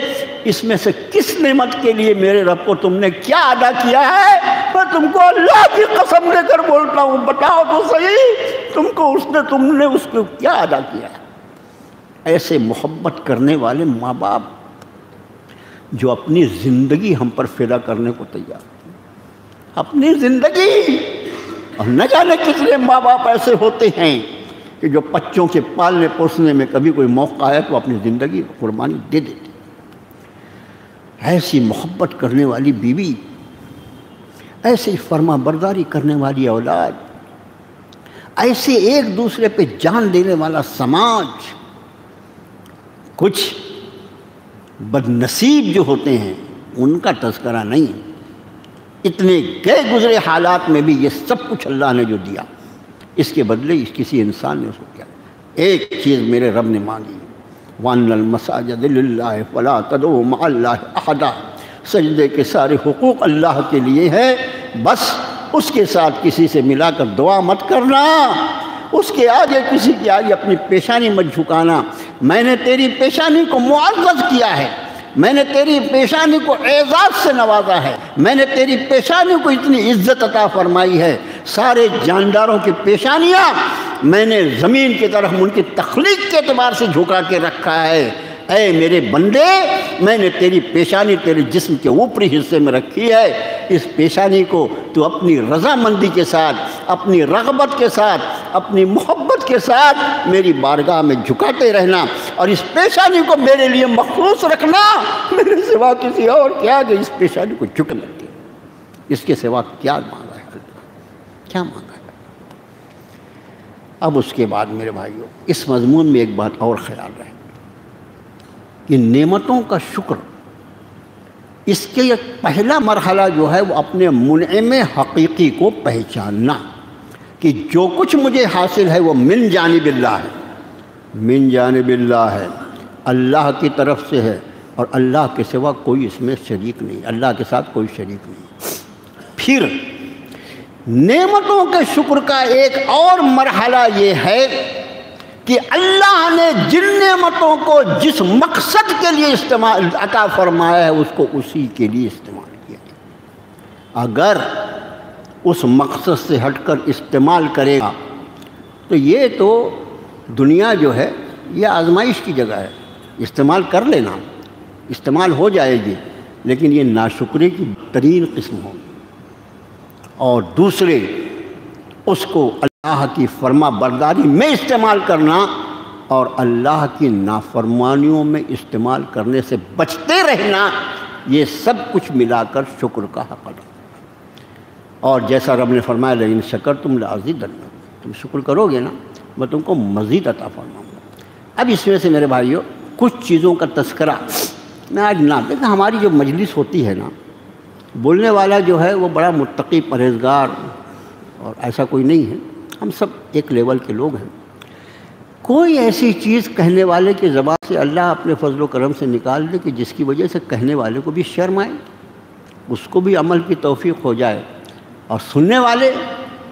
اس میں سے کس نعمت کے لیے میرے رب کو تم نے کیا ادا کیا ہے؟ میں تم کو اللہ کی قسم دے کر بولتا ہوں، بتاؤ تو صحیح، تم نے اس کو کیا ادا کیا ہے؟ ایسے محبت کرنے والے ماں باپ جو اپنی زندگی ہم پر فدا کرنے کو تیار، اپنی زندگی۔ اور نہ جانے کتنے ماں باپ ایسے ہوتے ہیں کہ جو بچوں کے پالنے پوسنے میں کبھی کوئی موقع آئے تو اپنی زندگی قربانی دے دیتے۔ ایسی محبت کرنے والی بیوی، ایسی فرما برداری کرنے والی اولاد، ایسے ایک دوسرے پہ جان دینے والا سماج۔ کچھ بد نصیب جو ہوتے ہیں ان کا تذکرہ نہیں ہے، اتنے گئے گزرے حالات میں بھی یہ سب کچھ اللہ نے جو دیا، اس کے بدلے کسی انسان نے اس کو کیا؟ ایک چیز میرے رب نے مانگی، وَأَنَّ الْمَسَاجِدَ لِلَّهِ فَلَا تَدْعُوا مَعَ اللَّهِ أَحَدًا، سجدے کے سارے حقوق اللہ کے لیے ہیں، بس اس کے ساتھ کسی سے ملا کر دعا مت کرنا، اس کے آگے کسی کے آگے اپنی پیشانی مت جھکانا۔ میں نے تیری پیشانی کو معزز کیا ہے، میں نے تیری پیشانی کو اعزاز سے نوازا ہے، میں نے تیری پیشانی کو اتنی عزت عطا فرمائی ہے۔ سارے جانداروں کی پیشانیاں میں نے زمین کی طرف ان کی تخلیق کے اعتبار سے جھکا کے رکھا ہے۔ اے میرے بندے، میں نے تیری پیشانی تیرے جسم کے اوپری حصے میں رکھی ہے، اس پیشانی کو تو اپنی رضامندی کے ساتھ، اپنی رغبت کے ساتھ، اپنی محبت کے ساتھ میری بارگاہ میں جھکاتے رہنا، اور اس پیشانی کو میرے لیے مخصوص رکھنا۔ میرے سوا کسی اور کیا کہ اس پیشانی کو جھکنے دے، اس کے سوا کیا مانگا ہے اللہ، کیا مانگا ہے۔ اب اس کے بعد میرے بھائیوں، اس مضمون میں ایک بات اور خیال رہے کہ نعمتوں کا شکر، اس کے پہلا مرحلہ جو ہے وہ اپنے منعم حقیقی کو پہچاننا کہ جو کچھ مجھے حاصل ہے وہ من جانب اللہ ہے، من جانب اللہ ہے، اللہ کی طرف سے ہے، اور اللہ کے سوا کوئی اس میں شریک نہیں، اللہ کے ساتھ کوئی شریک نہیں۔ پھر نعمتوں کے شکر کا ایک اور مرحلہ یہ ہے کہ اللہ نے جن نعمتوں کو جس مقصد کے لیے استعمال عطا فرمایا ہے اس کو اسی کے لیے استعمال کیا ہے۔ اگر اس مقصد سے ہٹ کر استعمال کرے گا تو یہ تو دنیا جو ہے یہ آزمائش کی جگہ ہے، استعمال کر لینا، استعمال ہو جائے گی، لیکن یہ ناشکری کی ترین قسم ہوگی۔ اور دوسرے، اس کو اللہ کی فرما برداری میں استعمال کرنا اور اللہ کی نافرمانیوں میں استعمال کرنے سے بچتے رہنا، یہ سب کچھ ملا کر شکر کا حق ادا۔ اور جیسا رب نے فرمایا لئن شکرتم لأزیدنکم، تم شکر کرو گے نا میں تم کو مزید عطا فرماؤں گا۔ اب اس میں سے میرے بھائیوں کچھ چیزوں کا تذکرہ میں آج نہ دیکھیں، ہماری جو مجلس ہوتی ہے نا، بولنے والا جو ہے وہ بڑا متقی پرہیزگار اور ایسا کوئی نہیں ہے، ہم سب ایک لیول کے لوگ ہیں۔ کوئی ایسی چیز کہنے والے کی زبان سے اللہ اپنے فضل و کرم سے نکال دے کہ جس کی وجہ سے کہنے والے کو بھی شرم آئے، اس کو بھی عمل کی توفیق ہو جائے، اور سننے والے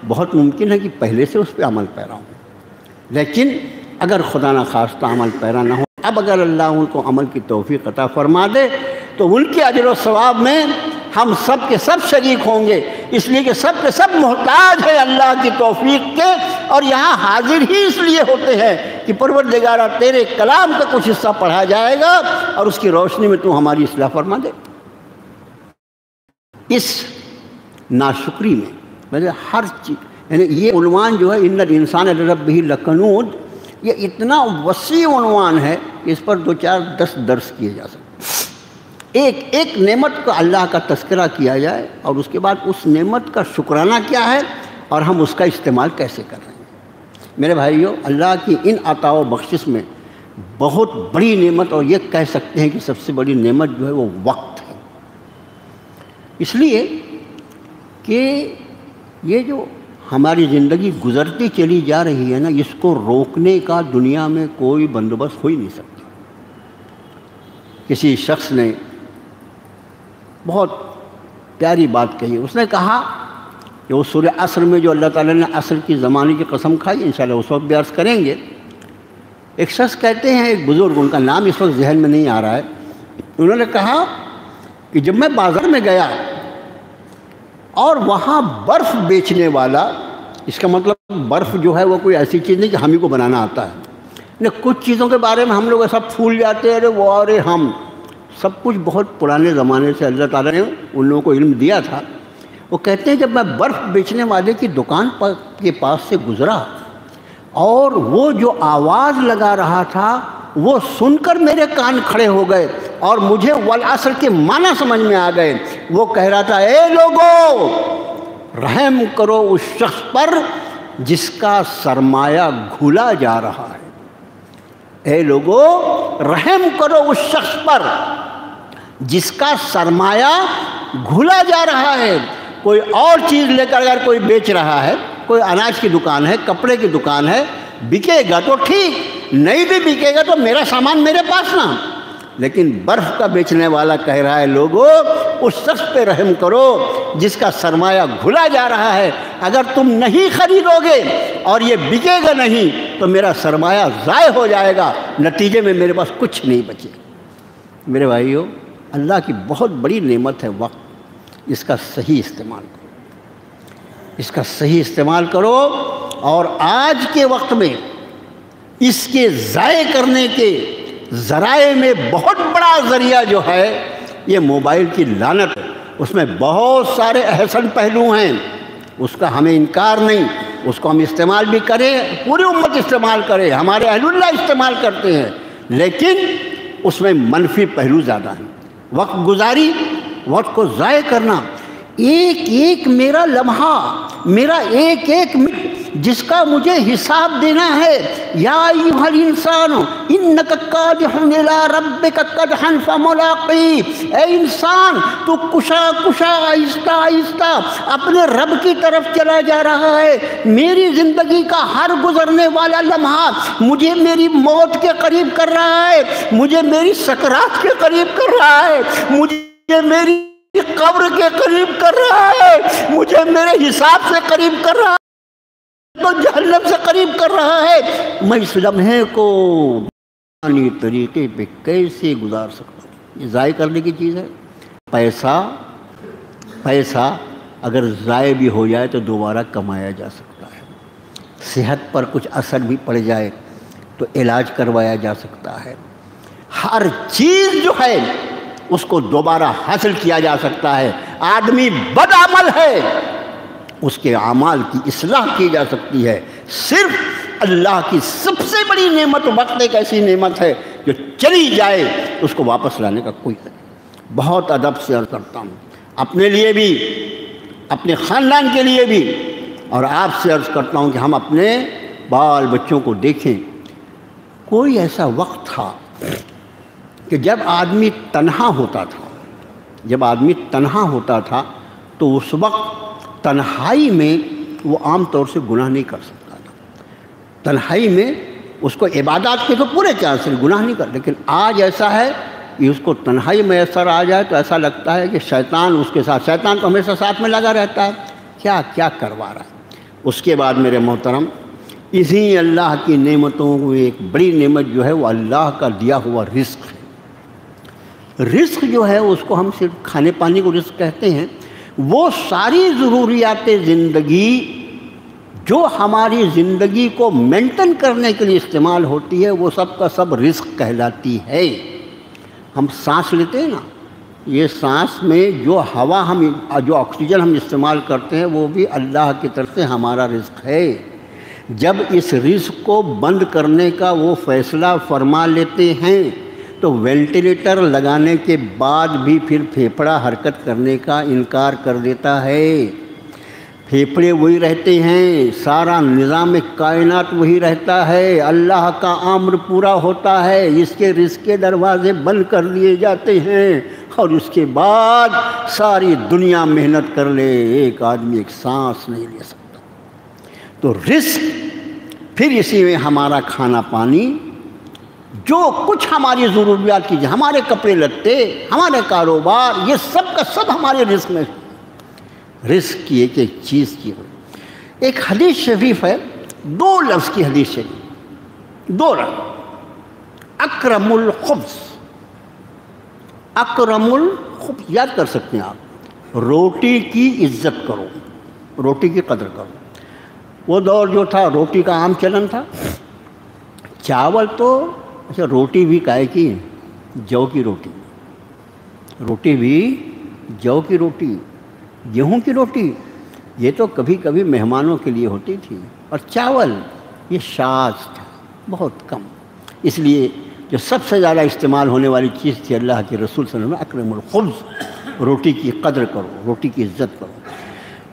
بہت ممکن ہے کہ پہلے سے اس پہ عمل پیرا ہوں، لیکن اگر خدا نہ خواستہ عمل پیرا نہ ہو، اب اگر اللہ ان کو عمل کی توفیق عطا فرما دے تو ان کے اجر و ثواب میں ہم سب کے سب شریک ہوں گے، اس لیے کہ سب کے سب محتاج ہیں اللہ کی توفیق کے، اور یہاں حاضر ہی اس لیے ہوتے ہیں کہ پروردگارہ تیرے کلام کا کچھ حصہ پڑھا جائے گا اور اس کی روشنی میں تو ہماری اصلاح فرما دے۔ اس ناشکری میں ہر چیز، یعنی یہ عنوان جو ہے ان الانسان لربہ لکنود، یہ اتنا وسیع عنوان ہے کہ اس پر 2-4-10 درس کیے جا سکتے۔ ایک ایک نعمت کا اللہ کا تذکرہ کیا جائے اور اس کے بعد اس نعمت کا شکرانہ کیا ہے اور ہم اس کا استعمال کیسے کر رہے ہیں۔ میرے بھائیوں، اللہ کی ان عطا و بخشش میں بہت بڑی نعمت، اور یہ کہہ سکتے ہیں کہ سب سے بڑی نعمت جو ہے وہ وقت ہے۔ اس لیے کہ یہ جو ہماری زندگی گزرتی چلی جا رہی ہے نا، اس کو روکنے کا دنیا میں کوئی بندوبست ہو ہی نہیں سکتا۔ کسی شخص نے بہت پیاری بات کہی، اس نے کہا کہ وہ سورہ عصر میں جو اللہ تعالیٰ نے عصر کی زمانے کی قسم کھائی، انشاءاللہ اس وقت بھی عرض کریں گے۔ ایک شخص کہتے ہیں، ایک بزرگ، ان کا نام اس وقت ذہن میں نہیں آ رہا ہے، انہوں نے کہا کہ جب میں بازار میں گیا اور وہاں برف بیچنے والا، اس کا مطلب برف جو ہے وہ کوئی ایسی چیز نہیں کہ ہم ہی کو بنانا آتا ہے، کچھ چیزوں کے بارے میں ہم لوگ ایسا پھول جاتے ہیں، وہ اور ہم سب کچھ بہت پرانے زمانے سے اللہ تعالیٰ نے ان لوگوں کو علم دیا تھا۔ وہ کہتے ہیں جب میں برف بیچنے والے کی دکان کے پاس سے گزرا اور وہ جو آواز لگا رہا تھا وہ سن کر میرے کان کھڑے ہو گئے اور مجھے والعصر کے معنی سمجھ میں آ گئے۔ وہ کہہ رہا تھا، اے لوگو، رحم کرو اس شخص پر جس کا سرمایہ گھلا جا رہا ہے۔ اے لوگو، رحم کرو اس شخص پر جس کا سرمایہ گھلا جا رہا ہے۔ کوئی اور چیز لے کر اگر کوئی بیچ رہا ہے، کوئی اناج کی دکان ہے، کپڑے کی دکان ہے، بکے گا تو ٹھیک، نہیں بھی بکے گا تو میرا سامان میرے پاس نہ۔ لیکن برف کا بیچنے والا کہہ رہا ہے، لوگو اس شخص پہ رحم کرو جس کا سرمایہ گھلا جا رہا ہے۔ اگر تم نہیں خریدو گے اور یہ بکے گا نہیں تو میرا سرمایہ ضائع ہو جائے گا، نتیجے میں میرے پاس کچھ نہیں بچے۔ میرے بھائیوں، اللہ کی بہت بڑی نعمت ہے وقت، اس کا صحیح استعمال کرو، اس کا صحیح استعمال کرو۔ اور آج کے وقت میں اس کے ضائع کرنے کے ذرائع میں بہت بڑا ذریعہ جو ہے یہ موبائل کی لعنت ہے۔ اس میں بہت سارے احسن پہلو ہیں، اس کا ہمیں انکار نہیں، اس کو ہم استعمال بھی کریں، پوری امت استعمال کرے، ہمارے اہل اللہ استعمال کرتے ہیں، لیکن اس میں منفی پہلو زیادہ ہیں۔ وقت گزاری، وقت کو ضائع کرنا، ایک ایک میرا لمحہ، میرا ایک ایک منٹ جس کا مجھے حساب دینا ہے۔ یا ایھا الانسان انک کادح الی ربک کدحا فملاقی، اے انسان تو کشا کشا آہستہ آہستہ اپنے رب کی طرف چلا جا رہا ہے۔ میری زندگی کا ہر گزرنے والا لمحہ مجھے میری موت کے قریب کر رہا ہے، مجھے میری سکرات کے قریب کر رہا ہے، مجھے میری قبر کے قریب کر رہا ہے، مجھے میرے حساب سے قریب کر رہا ہے، تو جہنم سے قریب کر رہا ہے۔ میں اس لمحے کو پانی طریقے پہ کیسے گزار سکتا ہوں؟ یہ ضائع کرنے کی چیز ہے۔ پیسہ اگر ضائع بھی ہو جائے تو دوبارہ کمایا جا سکتا ہے، صحت پر کچھ اثر بھی پڑ جائے تو علاج کروایا جا سکتا ہے، ہر چیز جو ہے اس کو دوبارہ حاصل کیا جا سکتا ہے۔ آدمی بد عمل ہے، اس کے اعمال کی اصلاح کی جا سکتی ہے۔ صرف اللہ کی سب سے بڑی نعمت وقت ایک ایسی نعمت ہے جو چلی جائے اس کو واپس لانے کا کوئی نہیں۔ بہت ادب سے عرض کرتا ہوں، اپنے لیے بھی، اپنے خاندان کے لیے بھی، اور آپ سے عرض کرتا ہوں کہ ہم اپنے بال بچوں کو دیکھیں۔ کوئی ایسا وقت تھا کہ جب آدمی تنہا ہوتا تھا، جب آدمی تنہا ہوتا تھا تو اس وقت تنہائی میں وہ عام طور سے گناہ نہیں کر سکتا تھا۔ تنہائی میں اس کو عبادات کے تو پورے چانس سے گناہ نہیں کر، لیکن آج ایسا ہے کہ اس کو تنہائی میسر آ جائے تو ایسا لگتا ہے کہ شیطان اس کے ساتھ، شیطان تو ہمیشہ ساتھ میں لگا رہتا ہے، کیا کیا کروا رہا ہے۔ اس کے بعد میرے محترم، اسی اللہ کی نعمتوں کو ایک بڑی نعمت جو ہے وہ اللہ کا دیا ہوا رزق ہے۔ رزق جو ہے اس کو ہم صرف کھانے پانی کو رزق کہتے ہیں، وہ ساری ضروریات زندگی جو ہماری زندگی کو مینٹین کرنے کے لیے استعمال ہوتی ہے وہ سب کا سب رزق کہلاتی ہے۔ ہم سانس لیتے ہیں نا، یہ سانس میں جو ہوا جو آکسیجن ہم استعمال کرتے ہیں وہ بھی اللہ کی طرف سے ہمارا رزق ہے۔ جب اس رزق کو بند کرنے کا وہ فیصلہ فرما لیتے ہیں تو وینٹیلیٹر لگانے کے بعد بھی پھر پھیپھڑا حرکت کرنے کا انکار کر دیتا ہے۔ پھیپھڑے وہی رہتے ہیں، سارا نظام کائنات وہی رہتا ہے، اللہ کا امر پورا ہوتا ہے، اس کے رزق کے دروازے بند کر دیے جاتے ہیں، اور اس کے بعد ساری دنیا محنت کر لے ایک آدمی ایک سانس نہیں لے سکتا۔ تو رزق، پھر اسی میں ہمارا کھانا پانی، جو کچھ ہماری ضروریات کی، ہمارے کپڑے لتے، ہمارے کاروبار، یہ سب کا سب ہمارے رزق میں۔ رزق کی ایک ایک چیز کی ایک حدیث شریف ہے، 2 لفظ کی حدیث شریف، 2 لفظ، اکرم الخبز، اکرم الخبز یاد کر سکتے ہیں آپ، روٹی کی عزت کرو، روٹی کی قدر کرو۔ وہ دور جو تھا روٹی کا عام چلن تھا، چاول تو اچھا، روٹی بھی کائے کی، جو کی روٹی، روٹی بھی جو کی روٹی، گیہوں کی روٹی، یہ تو کبھی کبھی مہمانوں کے لیے ہوتی تھی، اور چاول یہ شاذ تھا، بہت کم۔ اس لیے جو سب سے زیادہ استعمال ہونے والی چیز تھی اللہ کے رسول صلی اللہ علیہ وسلم، اکرم الخبز، روٹی کی قدر کرو، روٹی کی عزت کرو۔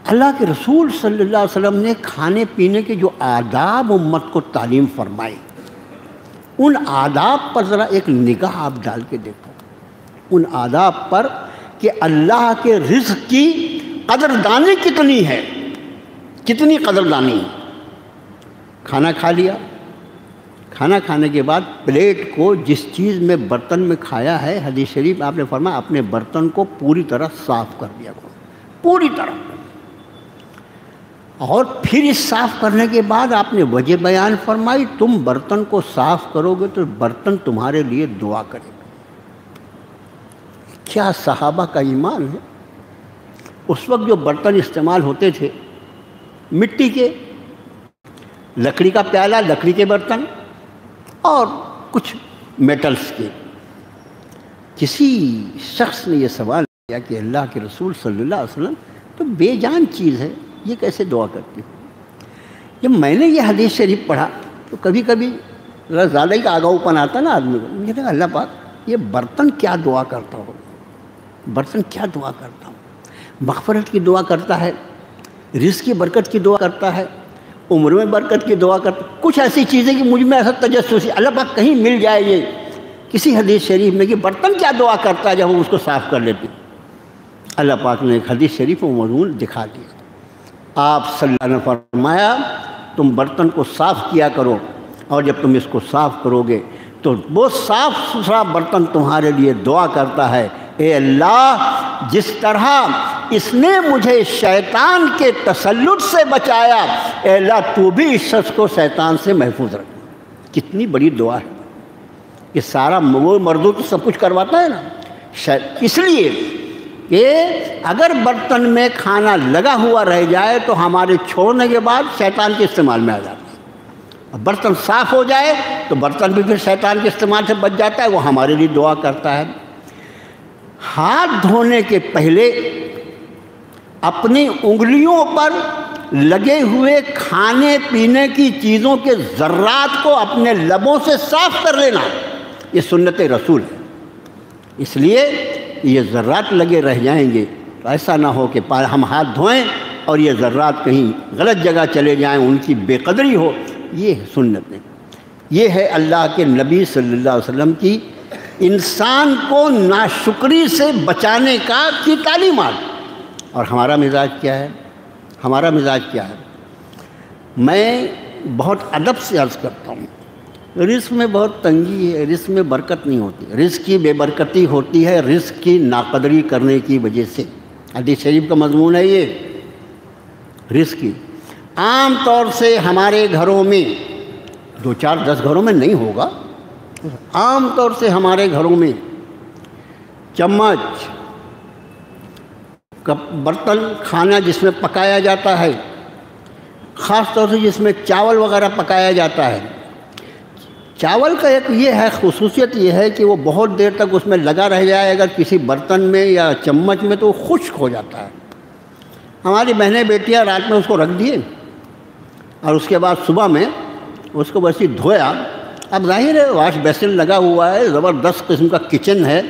اللہ کے رسول صلی اللہ علیہ وسلم نے کھانے پینے کے جو آداب امت کو تعلیم فرمائی، ان آداب پر ذرا ایک نگاہ آپ ڈال کے دیکھو، ان آداب پر کہ اللہ کے رزق کی قدردانی کتنی ہے، کتنی قدردانی ہے۔ کھانا کھا لیا، کھانا کھانے کے بعد پلیٹ کو جس چیز میں برتن میں کھایا ہے، حدیث شریف آپ نے فرمایا اپنے برتن کو پوری طرح صاف کر دیا کرو، پوری طرح۔ اور پھر اس صاف کرنے کے بعد آپ نے وجہ بیان فرمائی، تم برتن کو صاف کرو گے تو برتن تمہارے لیے دعا کرے گا۔ کیا صحابہ کا ایمان ہے! اس وقت جو برتن استعمال ہوتے تھے مٹی کے، لکڑی کا پیالہ، لکڑی کے برتن، اور کچھ میٹلز کے۔ کسی شخص نے یہ سوال کیا کہ اللہ کے رسول صلی اللہ علیہ وسلم تو بے جان چیز ہے، یہ کیسے دعا کرتی ہو؟ جب میں نے یہ حدیث شریف پڑھا تو کبھی کبھی زیادہ ہی آگاہ پن آتا نا آدمی کو، مجھے کہا اللہ پاک یہ برتن کیا دعا کرتا ہو، برتن کیا دعا کرتا ہوں؟ مغفرت کی دعا کرتا ہے، رزق کی برکت کی دعا کرتا ہے، عمر میں برکت کی دعا کرتا ہے، کچھ ایسی چیزیں کہ مجھ میں ایسا تجسس، اللہ پاک کہیں مل جائے یہ کسی حدیث شریف میں کہ برتن کیا دعا کرتا ہے جب ہم اس کو صاف کر لیتے۔ اللہ پاک نے ایک حدیث شریف و مضمون دکھا دیا۔ آپ صلی اللہ علیہ وسلم نے فرمایا تم برتن کو صاف کیا کرو، اور جب تم اس کو صاف کرو گے تو وہ صاف ستھرا برتن تمہارے لیے دعا کرتا ہے، اے اللہ جس طرح اس نے مجھے شیطان کے تسلط سے بچایا، اے اللہ تو بھی اس شخص کو شیطان سے محفوظ رکھ۔ کتنی بڑی دعا ہے یہ! سارا وہ مردوں تو سب کچھ کرواتا ہے نا، اس لیے کہ اگر برتن میں کھانا لگا ہوا رہ جائے تو ہمارے چھوڑنے کے بعد شیطان کے استعمال میں آ جاتا ہے، اور برتن صاف ہو جائے تو برتن بھی پھر شیطان کے استعمال سے بچ جاتا ہے، وہ ہمارے لیے دعا کرتا ہے۔ ہاتھ دھونے کے پہلے اپنی انگلیوں پر لگے ہوئے کھانے پینے کی چیزوں کے ذرات کو اپنے لبوں سے صاف کر لینا، یہ سنت رسول ہے۔ اس لیے یہ ذرات لگے رہ جائیں گے تو ایسا نہ ہو کہ ہم ہاتھ دھوئیں اور یہ ذرات کہیں غلط جگہ چلے جائیں، ان کی بے قدری ہو۔ یہ سنت ہے، یہ ہے اللہ کے نبی صلی اللہ علیہ وسلم کی انسان کو ناشکری سے بچانے کی تعلیمات۔ اور ہمارا مزاج کیا ہے؟ ہمارا مزاج کیا ہے؟ میں بہت ادب سے عرض کرتا ہوں، رزق میں بہت تنگی ہے، رزق میں برکت نہیں ہوتی، رزق کی بے برکتی ہوتی ہے رزق کی ناقدری کرنے کی وجہ سے۔ حدیث شریف کا مضمون ہے یہ رزق کی۔ عام طور سے ہمارے گھروں میں 2 4 10 گھروں میں نہیں ہوگا، عام طور سے ہمارے گھروں میں چمچ، برتن، کھانا جس میں پکایا جاتا ہے، خاص طور سے جس میں چاول وغیرہ پکایا جاتا ہے، چاول کا ایک یہ ہے خصوصیت یہ ہے کہ وہ بہت دیر تک اس میں لگا رہ جائے اگر کسی برتن میں یا چمچ میں تو وہ خشک ہو جاتا ہے۔ ہماری بہنیں بیٹیاں رات میں اس کو رکھ دیے اور اس کے بعد صبح میں اس کو ویسے دھویا۔ اب ظاہر ہے واش بیسن لگا ہوا ہے، زبردست قسم کا کچن ہے،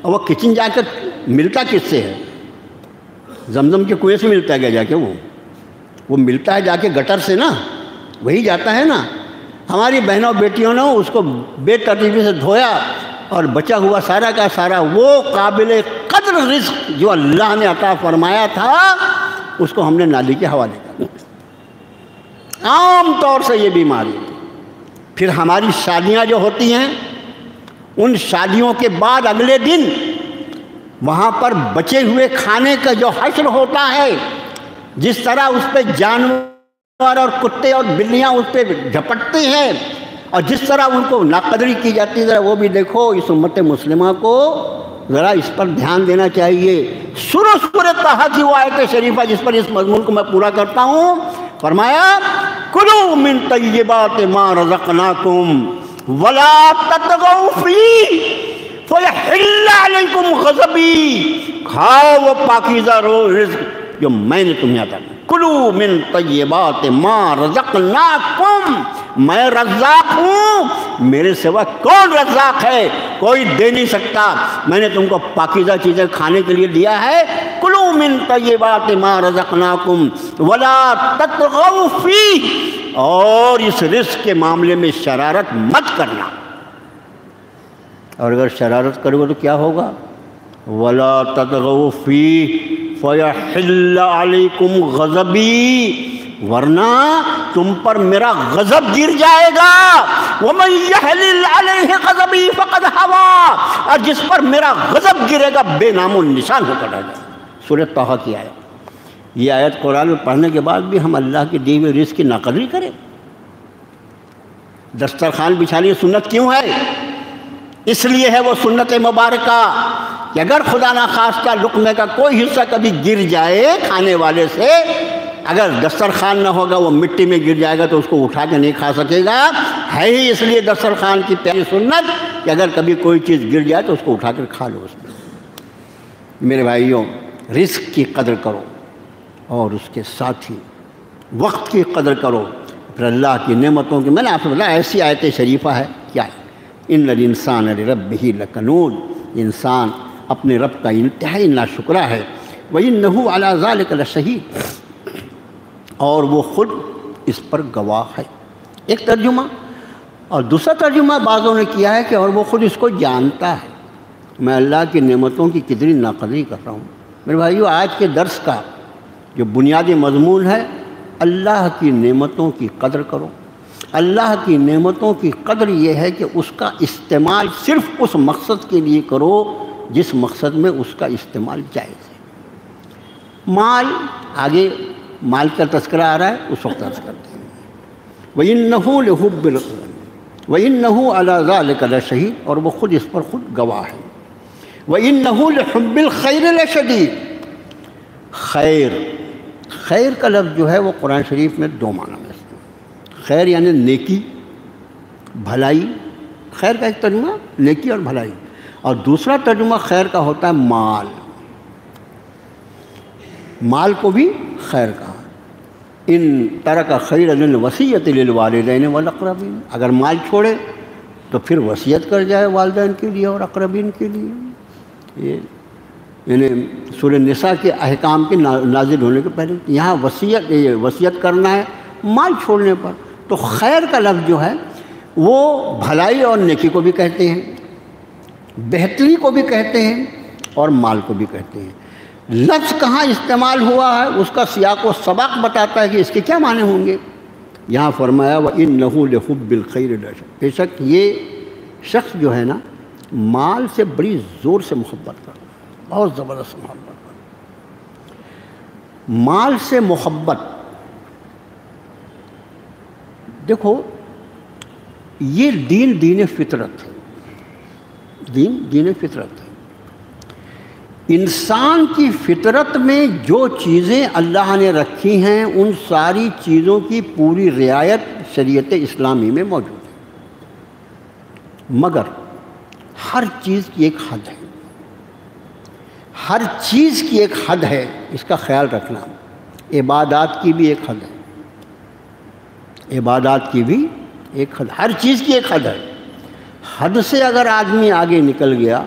اور وہ کچن جا کر ملتا کس سے ہے؟ زمزم کے کنویں سے ملتا ہے جا کے وہ ملتا ہے جا کے گٹر سے نا، وہی جاتا ہے نا۔ ہماری بہنوں بیٹیوں نے اس کو بے ترتیبی سے دھویا اور بچا ہوا سارا کا سارا وہ قابل قدر رزق جو اللہ نے عطا فرمایا تھا اس کو ہم نے نالی کے حوالے کر۔ عام طور سے یہ بیماری۔ پھر ہماری شادیاں جو ہوتی ہیں، ان شادیوں کے بعد اگلے دن وہاں پر بچے ہوئے کھانے کا جو حشر ہوتا ہے، جس طرح اس پہ جانور اور کتے اور بلیاں اس پہ جھپٹتے ہیں اور جس طرح ان کو ناقدری کی جاتی ہے، ذرا وہ بھی دیکھو۔ اس امت مسلمہ کو ذرا اس پر دھیان دینا چاہیے۔ سورہ طٰہٰ کی وہ آیت شریفہ جس پر اس مضمون کو میں پورا کرتا ہوں، فرمایا کلوا من طیبات ما رزقناکم ولا تطغوا فیہ فیحل علیکم غضبی۔ کھاؤ وہ پاکیزہ رزق جو میں نے تمہیں عطا کیا۔ کلوا من طیبات ما رزقناکم، میں رزاق ہوں، میرے سوا کون رزاق ہے؟ کوئی دے نہیں سکتا۔ میں نے تم کو پاکیزہ چیزیں کھانے کے لیے دیا ہے۔ کلوا من طیبات ما رزقناکم ولا تطغوا فیہ، اور اس رزق کے معاملے میں شرارت مت کرنا۔ اور اگر شرارت کرو گے تو کیا ہوگا؟ ولا تطغوا فیہ فیحل علیکم غضبی، ورنہ تم پر میرا غضب گر جائے گا۔ ومن یحلل علیہ غضبی فقد ہوا، اور جس پر میرا غضب گرے گا بے نام و نشان ہو کر رہ جائے گا۔ سورہ طٰہٰ کی آیت۔ یہ آیت قرآن میں پڑھنے کے بعد بھی ہم اللہ کے دیے ہوئے رزق کی ناقدری کریں۔ دسترخوان بچھانے کی سنت کیوں ہے؟ اس لیے ہے وہ سنت مبارکہ کہ اگر خدا نخواستہ لقمے کا کوئی حصہ کبھی گر جائے کھانے والے سے، اگر دسترخوان نہ ہوگا وہ مٹی میں گر جائے گا تو اس کو اٹھا کے نہیں کھا سکے گا۔ ہے ہی اس لیے دسترخوان کی پیاری سنت کہ اگر کبھی کوئی چیز گر جائے تو اس کو اٹھا کر کھا لو۔ اس میں میرے بھائیوں، رزق کی قدر کرو اور اس کے ساتھ ہی وقت کی قدر کرو۔ پھر اللہ کی نعمتوں کی، میں نے آپ سے بتایا ایسی آیت شریفہ ہے کیا ہے؟ ان الانسان لربہ لکنود، انسان اپنے رب کا انتہائی ناشکرہ ہے۔ وَإِنَّهُ عَلَى ذَلِكَ لَشَهِيدٌ، اور وہ خود اس پر گواہ ہے۔ ایک ترجمہ، اور دوسرا ترجمہ بعضوں نے کیا ہے کہ اور وہ خود اس کو جانتا ہے۔ میں اللہ کی نعمتوں کی کتنی ناقدری کر رہا ہوں۔ میرے بھائیو، آج کے درس کا جو بنیادی مضمون ہے، اللہ کی نعمتوں کی قدر کرو۔ اللہ کی نعمتوں کی قدر یہ ہے کہ اس کا استعمال صرف اس مقصد کے لیے کرو جس مقصد میں اس کا استعمال جائز ہے۔ مال، آگے مال کا تذکرہ آ رہا ہے، اس وقت عرض کرتے ہیں۔ وَإِنَّهُ لِحُبِّ الْخَيْرِ وَإِنَّهُ عَلَى ذَلِكَ لَشَهِيدٌ، اور وہ خود اس پر خود گواہ ہے۔ وَإِنَّهُ لِحُبِّ الْخَيْرِ لَشَدِيدٌ، خیر، خیر کا لفظ جو ہے وہ قرآن شریف میں دو معنی میں ہے۔ خیر یعنی نیکی، بھلائی۔ خیر کا ایک ترجمہ نیکی اور بھلائی، اور دوسرا ترجمہ خیر کا ہوتا ہے مال۔ مال کو بھی خیر کہا۔ ان ترک خیرا للوصیۃ للوالدین والاقربین، اگر مال چھوڑے تو پھر وصیت کر جائے والدین کے لیے اور اقربین کے لیے۔ یہ یعنی سورہ نساء کے احکام کے نازل ہونے کے پہلے یہاں وصیت کرنا ہے مال چھوڑنے پر۔ تو خیر کا لفظ جو ہے وہ بھلائی اور نیکی کو بھی کہتے ہیں، بہتری کو بھی کہتے ہیں اور مال کو بھی کہتے ہیں۔ لفظ کہاں استعمال ہوا ہے اس کا سیاق و سباق بتاتا ہے کہ اس کے کیا معنی ہوں گے۔ یہاں فرمایا وَإِنَّهُ لِحُبِّ الْخَيْرِ لَشَدِيدٌ، بے شک یہ شخص جو ہے نا مال سے بڑی زور سے محبت کرتا ہے، بہت زبردست محبت کرتا ہے۔ مال سے محبت، دیکھو یہ دین فطرت ہے، دین فطرت ہے۔ انسان کی فطرت میں جو چیزیں اللہ نے رکھی ہیں ان ساری چیزوں کی پوری رعایت شریعت اسلامی میں موجود ہے، مگر ہر چیز کی ایک حد ہے، ہر چیز کی ایک حد ہے، اس کا خیال رکھنا۔ عبادات کی بھی ایک حد ہے، عبادات کی بھی ایک حد، ہر چیز کی ایک حد ہے۔ حد سے اگر آدمی آگے نکل گیا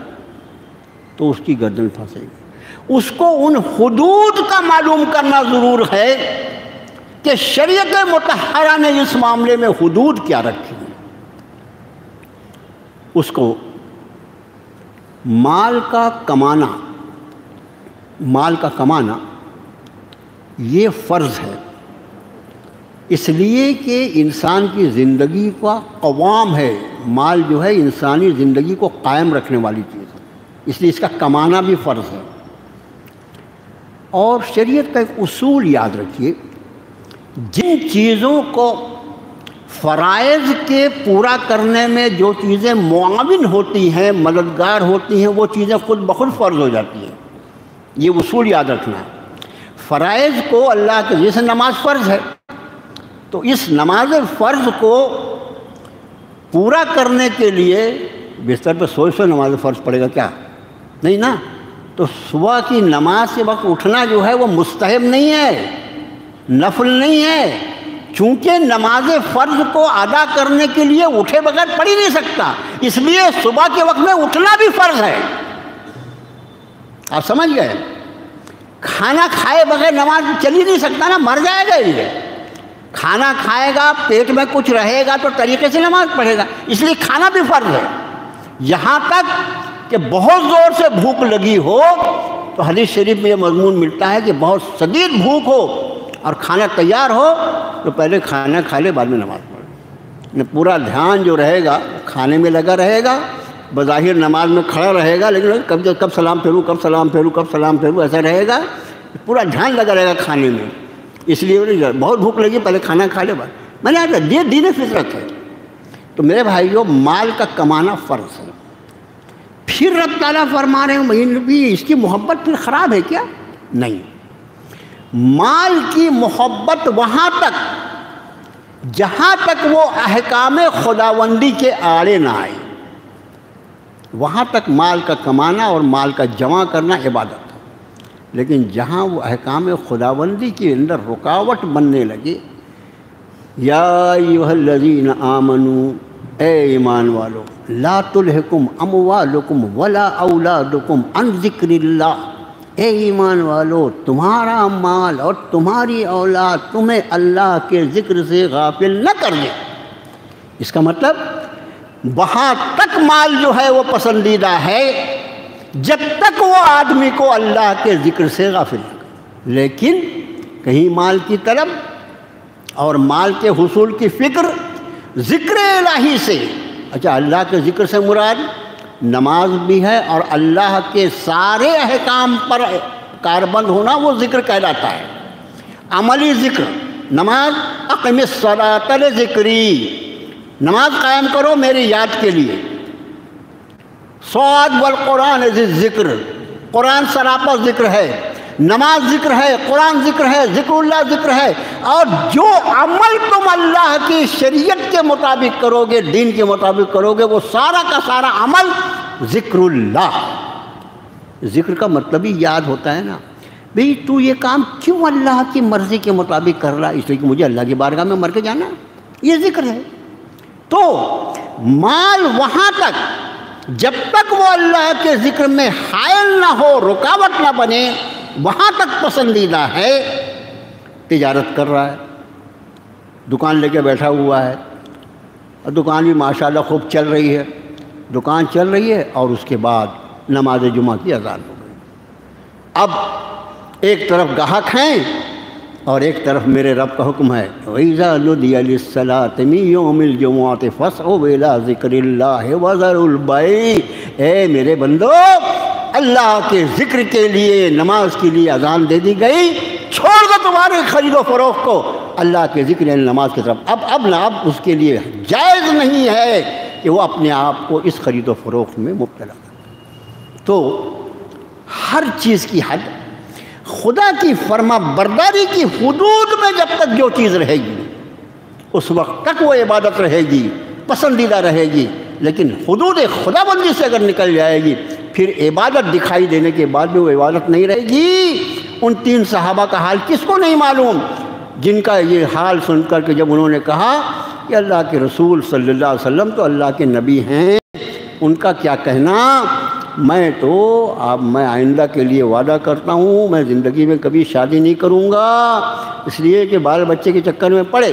تو اس کی گردن پھنسے گی۔ اس کو ان حدود کا معلوم کرنا ضرور ہے کہ شریعت مطہرہ نے اس معاملے میں حدود کیا رکھی ہیں۔ اس کو مال کا کمانا یہ فرض ہے، اس لیے کہ انسان کی زندگی کا قوام ہے۔ مال جو ہے انسانی زندگی کو قائم رکھنے والی چیز ہے، اس لیے اس کا کمانا بھی فرض ہے۔ اور شریعت کا ایک اصول یاد رکھیے، جن چیزوں کو فرائض کے پورا کرنے میں جو چیزیں معاون ہوتی ہیں، مددگار ہوتی ہیں، وہ چیزیں خود بخود فرض ہو جاتی ہیں۔ یہ اصول یاد رکھنا ہے۔ فرائض کو اللہ کے، جیسے نماز فرض ہے، تو اس نماز فرض کو پورا کرنے کے لیے بستر پہ سوئے نماز فرض پڑے گا کیا؟ نہیں نا۔ تو صبح کی نماز کے وقت اٹھنا جو ہے وہ مستحب نہیں ہے، نفل نہیں ہے، چونکہ نماز فرض کو ادا کرنے کے لیے اٹھے بغیر پڑھ ہی نہیں سکتا، اس لیے صبح کے وقت میں اٹھنا بھی فرض ہے۔ آپ سمجھ گئے؟ کھانا کھائے بغیر نماز چل ہی نہیں سکتا نا، مر جائے گا یہ۔ کھانا کھائے گا، پیٹ میں کچھ رہے گا تو طریقے سے نماز پڑھے گا، اس لیے کھانا بھی فرض ہے۔ یہاں تک کہ بہت زور سے بھوک لگی ہو تو حدیث شریف میں یہ مضمون ملتا ہے کہ بہت شدید بھوک ہو اور کھانا تیار ہو تو پہلے کھانا کھا لے، بعد میں نماز پڑھے۔ پورا دھیان جو رہے گا کھانے میں لگا رہے گا، بظاہر نماز میں کھڑا رہے گا، لیکن کب سلام پھیروں، کب سلام پھیروں، کب سلام پھیروں، ایسا رہے گا، پورا دھیان لگا رہے گا کھانے میں۔ اس لیے بہت بھوک لگی، پہلے کھانا کھا لے، بعد میں نے یہ دین فطرت ہے۔ تو میرے بھائیو، مال کا کمانا فرض ہے۔ پھر رب تعالیٰ فرما رہے ہیں اس کی محبت پھر خراب ہے کیا؟ نہیں، مال کی محبت وہاں تک جہاں تک وہ احکام خداوندی کے آڑے نہ آئے، وہاں تک مال کا کمانا اور مال کا جمع کرنا عبادت ہے۔ لیکن جہاں وہ احکام خداوندی کے اندر رکاوٹ بننے لگے، یا ایھا الذین آمنوا، اے ایمان والو، لا تلہکم اموالکم ولا اولادکم عن ذکر اللہ، اے ایمان والو، تمہارا مال اور تمہاری اولاد تمہیں اللہ کے ذکر سے غافل نہ کر دے۔ اس کا مطلب وہاں تک مال جو ہے وہ پسندیدہ ہے جب تک وہ آدمی کو اللہ کے ذکر سے غافل نہ کرے۔ لیکن کہیں مال کی طلب اور مال کے حصول کی فکر ذکر الہی سے، اچھا اللہ کے ذکر سے مراد نماز بھی ہے، اور اللہ کے سارے احکام پر کاربند ہونا وہ ذکر کہلاتا ہے۔ عملی ذکر، نماز، اقم الصلاۃ لذکری، نماز قائم کرو میری یاد کے لیے۔ صاد والقرآن ذی الذکر، قرآن سراپا ذکر ہے، نماز ذکر ہے، قرآن ذکر ہے، ذکر اللہ ذکر ہے۔ اور جو عمل تم اللہ کی شریعت کے مطابق کرو گے، دین کے مطابق کرو گے، وہ سارا کا سارا عمل ذکر اللہ۔ ذکر کا مطلب ہی یاد ہوتا ہے نا، بھئی تو یہ کام کیوں اللہ کی مرضی کے مطابق کر رہا؟ اس لیے کہ مجھے اللہ کی بارگاہ میں مر کے جانا، یہ ذکر ہے۔ تو مال وہاں تک جب تک وہ اللہ کے ذکر میں حائل نہ ہو، رکاوٹ نہ بنے، وہاں تک پسندیدہ ہے۔ تجارت کر رہا ہے، دکان لے کے بیٹھا ہوا ہے، اور دکان بھی ماشاءاللہ خوب چل رہی ہے، دکان چل رہی ہے، اور اس کے بعد نماز جمعہ کی اذان ہو گئی۔ اب ایک طرف گاہک ہیں اور ایک طرف میرے رب کا حکم ہے، وَإِذَا نُودِيَ لِلصَّلَاةِ مِن يَوْمِ الْجُمُعَةِ فَاسْعَوْا إِلَىٰ ذِكْرِ اللَّهِ وَذَرُوا الْبَيْعَ۔ اے میرے بندو، اللہ کے ذکر کے لیے، نماز کے لیے اذان دے دی گئی، چھوڑ دو تمہارے خرید و فروخت کو اللہ کے ذکر یعنی نماز کی طرف۔ اب اس کے لیے جائز نہیں ہے کہ وہ اپنے آپ کو اس خرید و فروخت میں مبتلا کرے۔ تو ہر چیز کی حد، خدا کی فرما برداری کی حدود میں جب تک جو چیز رہے گی اس وقت تک وہ عبادت رہے گی، پسندیدہ رہے گی، لیکن حدود خدا بندی سے اگر نکل جائے گی پھر عبادت دکھائی دینے کے بعد بھی وہ عبادت نہیں رہے گی۔ ان 3 صحابہ کا حال کس کو نہیں معلوم جن کا یہ حال سن کر کہ جب انہوں نے کہا کہ اللہ کے رسول صلی اللہ علیہ وسلم تو اللہ کے نبی ہیں، ان کا کیا کہنا، میں آئندہ کے لیے وعدہ کرتا ہوں میں زندگی میں کبھی شادی نہیں کروں گا، اس لیے کہ بال بچے کے چکر میں پڑے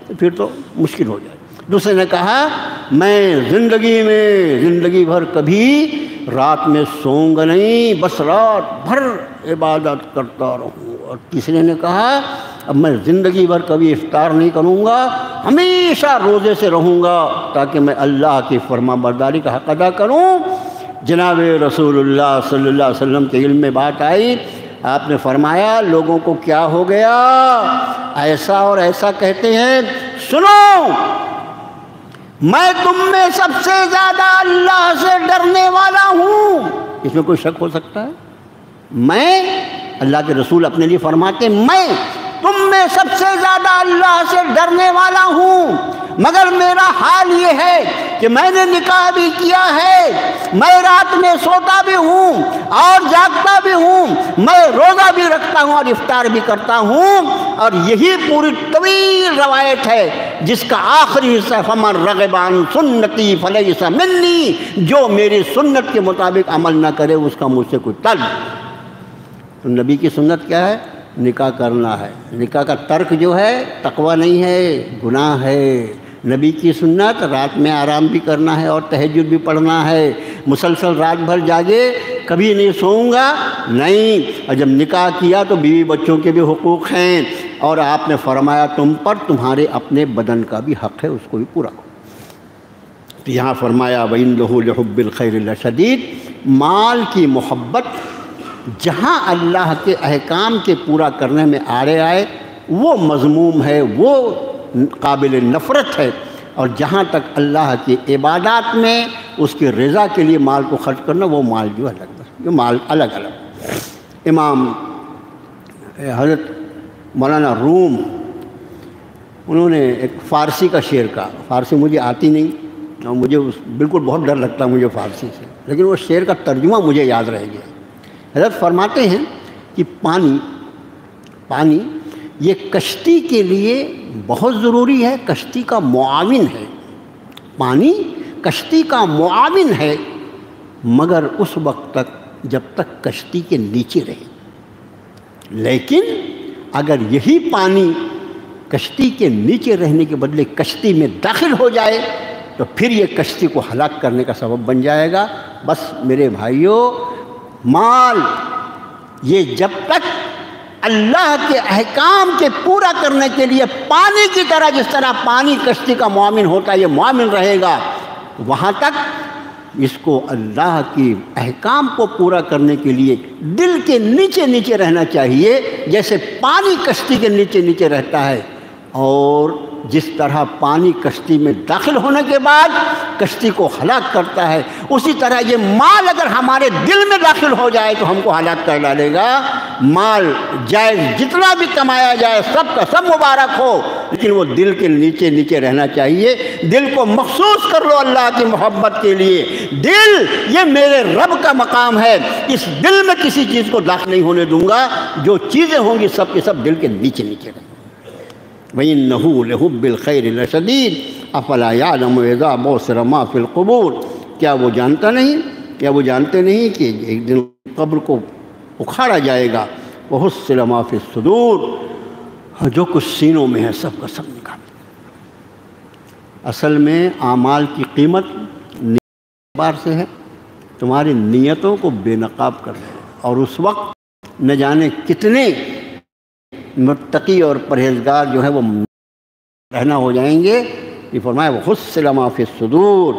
پھر تو مشکل ہو جائے۔ دوسرے نے کہا میں زندگی بھر کبھی رات میں سوؤں گا نہیں، بس رات بھر عبادت کرتا رہوں گا۔ اور تیسرے نے کہا اب میں زندگی بھر کبھی افطار نہیں کروں گا، ہمیشہ روزے سے رہوں گا تاکہ میں اللہ کی فرما برداری کا حق ادا کروں۔ جناب رسول اللہ صلی اللہ علیہ وسلم کے علم میں بات آئی، آپ نے فرمایا لوگوں کو کیا ہو گیا، ایسا اور ایسا کہتے ہیں، سنو میں تم میں سب سے زیادہ اللہ سے ڈرنے والا ہوں۔ اس میں کوئی شک ہو سکتا ہے؟ میں، اللہ کے رسول اپنے لیے فرماتے میں تم میں سب سے زیادہ اللہ سے ڈرنے والا ہوں، مگر میرا حال یہ ہے کہ میں نے نکاح بھی کیا ہے، میں رات میں سوتا بھی ہوں اور جاگتا بھی ہوں، میں روزہ بھی رکھتا ہوں اور افطار بھی کرتا ہوں، اور یہی پوری طویل روایت ہے جس کا آخری حصہ فمن رغب عن سنتی فلیس منی، جو میری سنت کے مطابق عمل نہ کرے اس کا مجھ سے کوئی تعلق۔ تو نبی کی سنت کیا ہے؟ نکاح کرنا ہے۔ نکاح کا ترک جو ہے تقوی نہیں ہے، گناہ ہے۔ نبی کی سنت رات میں آرام بھی کرنا ہے اور تہجد بھی پڑھنا ہے، مسلسل رات بھر جاگے، کبھی نہیں سوؤں گا نہیں۔ اور جب نکاح کیا تو بیوی بچوں کے بھی حقوق ہیں، اور آپ نے فرمایا تم پر تمہارے اپنے بدن کا بھی حق ہے، اس کو بھی پورا کرو۔ تو یہاں فرمایا وَإِنَّهُ لِحُبِّ الْخَيْرِ لَشَدِيدٌ، مال کی محبت جہاں اللہ کے احکام کے پورا کرنے میں آڑے آئے وہ مذموم ہے، وہ قابل نفرت ہے، اور جہاں تک اللہ کی عبادات میں اس کی رضا کے لیے مال کو خرچ کرنا وہ مال جو الگ ہے، جو مال الگ الگ۔ امام حضرت مولانا روم انہوں نے ایک فارسی کا شعر کہا، فارسی مجھے آتی نہیں اور مجھے بالکل بہت ڈر لگتا مجھے فارسی سے، لیکن وہ شعر کا ترجمہ مجھے یاد رہ گیا۔ حضرت فرماتے ہیں کہ پانی یہ کشتی کے لیے بہت ضروری ہے، کشتی کا معاون ہے۔ پانی کشتی کا معاون ہے، مگر اس وقت تک جب تک کشتی کے نیچے رہے، لیکن اگر یہی پانی کشتی کے نیچے رہنے کے بدلے کشتی میں داخل ہو جائے تو پھر یہ کشتی کو ہلاک کرنے کا سبب بن جائے گا۔ بس میرے بھائیوں، مال یہ جب تک اللہ کے احکام کے پورا کرنے کے لیے پانی کی طرح، جس طرح پانی کشتی کا معاون ہوتا ہے یہ معاون رہے گا، وہاں تک اس کو اللہ کی احکام کو پورا کرنے کے لیے دل کے نیچے نیچے رہنا چاہیے، جیسے پانی کشتی کے نیچے نیچے رہتا ہے، اور جس طرح پانی کشتی میں داخل ہونے کے بعد کشتی کو ہلاک کرتا ہے، اسی طرح یہ مال اگر ہمارے دل میں داخل ہو جائے تو ہم کو ہلاک کر ڈالے گا۔ مال جائز جتنا بھی کمایا جائے سب کا سب مبارک ہو، لیکن وہ دل کے نیچے نیچے رہنا چاہیے۔ دل کو مخصوص کر لو اللہ کی محبت کے لیے، دل یہ میرے رب کا مقام ہے، اس دل میں کسی چیز کو داخل نہیں ہونے دوں گا، جو چیزیں ہوں گی سب کے سب دل کے نیچے نیچے رہیں۔ وَإِنَّهُ لِحُبِّ الْخَيْرِ لَشَدِيدٌ أَفَلَا يَعْلَمُ إِذَا بُعْثِرَ مَا فِي الْقُبُورِ، کیا وہ جانتے نہیں کہ ایک دن قبر کو اکھاڑا جائے گا، وَحُصِّلَ مَا فِي الصُّدُورِ، جو کچھ سینوں میں ہے سب کا سب نکال۔ اصل میں اعمال کی قیمت نیت بار سے ہے، تمہاری نیتوں کو بے نقاب کر دے، اور اس وقت نہ جانے کتنے متقی اور پرہیزگار جو ہے وہ رہنا ہو جائیں گے۔ یہ فرمایا وَحُصِّلَ مَا فِي الصُّدُورِ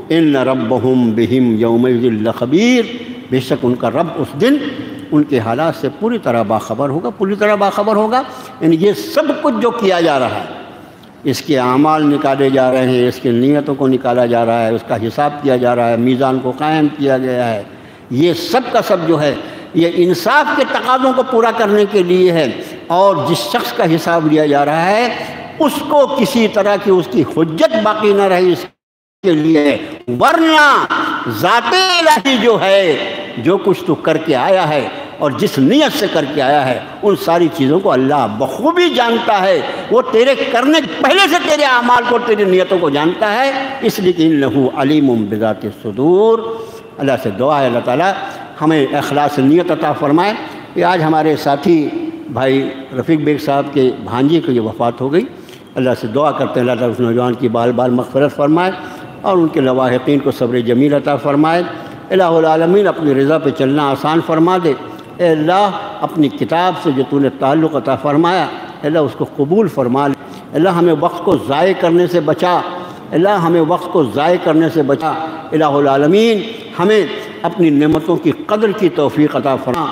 إِنَّ رَبَّهُمْ بِهِمْ يَوْمَئِذٍ لَخَبِيرٌ، بے شک ان کا رب اس دن ان کے حالات سے پوری طرح باخبر ہوگا۔ یعنی یہ سب کچھ جو کیا جا رہا ہے، اس کے اعمال نکالے جا رہے ہیں، اس کی نیتوں کو نکالا جا رہا ہے، اس کا حساب کیا جا رہا ہے، میزان کو قائم کیا گیا ہے، یہ سب کا سب جو ہے یہ انصاف کے تقاضوں کو پورا کرنے کے لیے ہے، اور جس شخص کا حساب لیا جا رہا ہے اس کو کسی طرح کی اس کی حجت باقی نہ رہی اس کے لیے، ورنہ ذات الہی جو ہے جو کچھ تو کر کے آیا ہے اور جس نیت سے کر کے آیا ہے ان ساری چیزوں کو اللہ بخوبی جانتا ہے، وہ تیرے کرنے پہلے سے تیرے اعمال کو تیری نیتوں کو جانتا ہے، اس لیے کہ انہ علیم بذات الصدور۔ اللہ سے دعا ہے اللہ تعالیٰ ہمیں اخلاص نیت عطا فرمائے۔ کہ آج ہمارے ساتھی بھائی رفیق بیگ صاحب کے بھانجے کی وفات ہو گئی، اللہ سے دعا کرتے ہیں اللہ تعالیٰ اس نوجوان کی بال بال مغفرت فرمائے اور ان کے لواحقین کو صبر جمیل عطا فرمائے۔ الہ العالمین اپنی رضا پہ چلنا آسان فرما دے۔ اے اللہ اپنی کتاب سے جو تو نے تعلق عطا فرمایا اللہ اس کو قبول فرما لے۔ اللہ ہمیں وقت کو ضائع کرنے سے بچا، اللہ ہمیں وقت کو ضائع کرنے سے بچا۔ الہ العالمین ہمیں اپنی نعمتوں کی قدر کی توفیق عطا فرما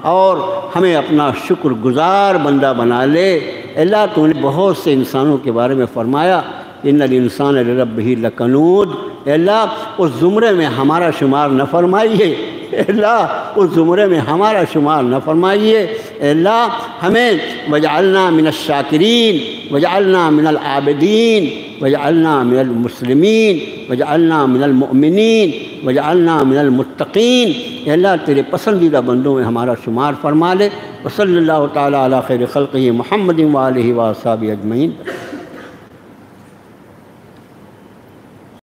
اور ہمیں اپنا شکر گزار بندہ بنا لے۔ اللہ تو نے بہت سے انسانوں کے بارے میں فرمایا ان الانسان لربہ لکنود، اللہ اس زمرے میں ہمارا شمار نہ فرمائیے، اللہ اس زمرے میں ہمارا شمار نہ فرمائیے۔ اللہ ہمیں وجعلنا من الشاکرین وجعلنا من العابدین وجعلنا من المسلمین وجعلنا من المؤمنین وجعلنا من المتقین۔ اللہ تیرے پسندیدہ بندوں میں ہمارا شمار فرما لے۔ وصلی اللہ تعالیٰ علی خیر خلقہ محمد وآلہ وصحبہ اجمعین۔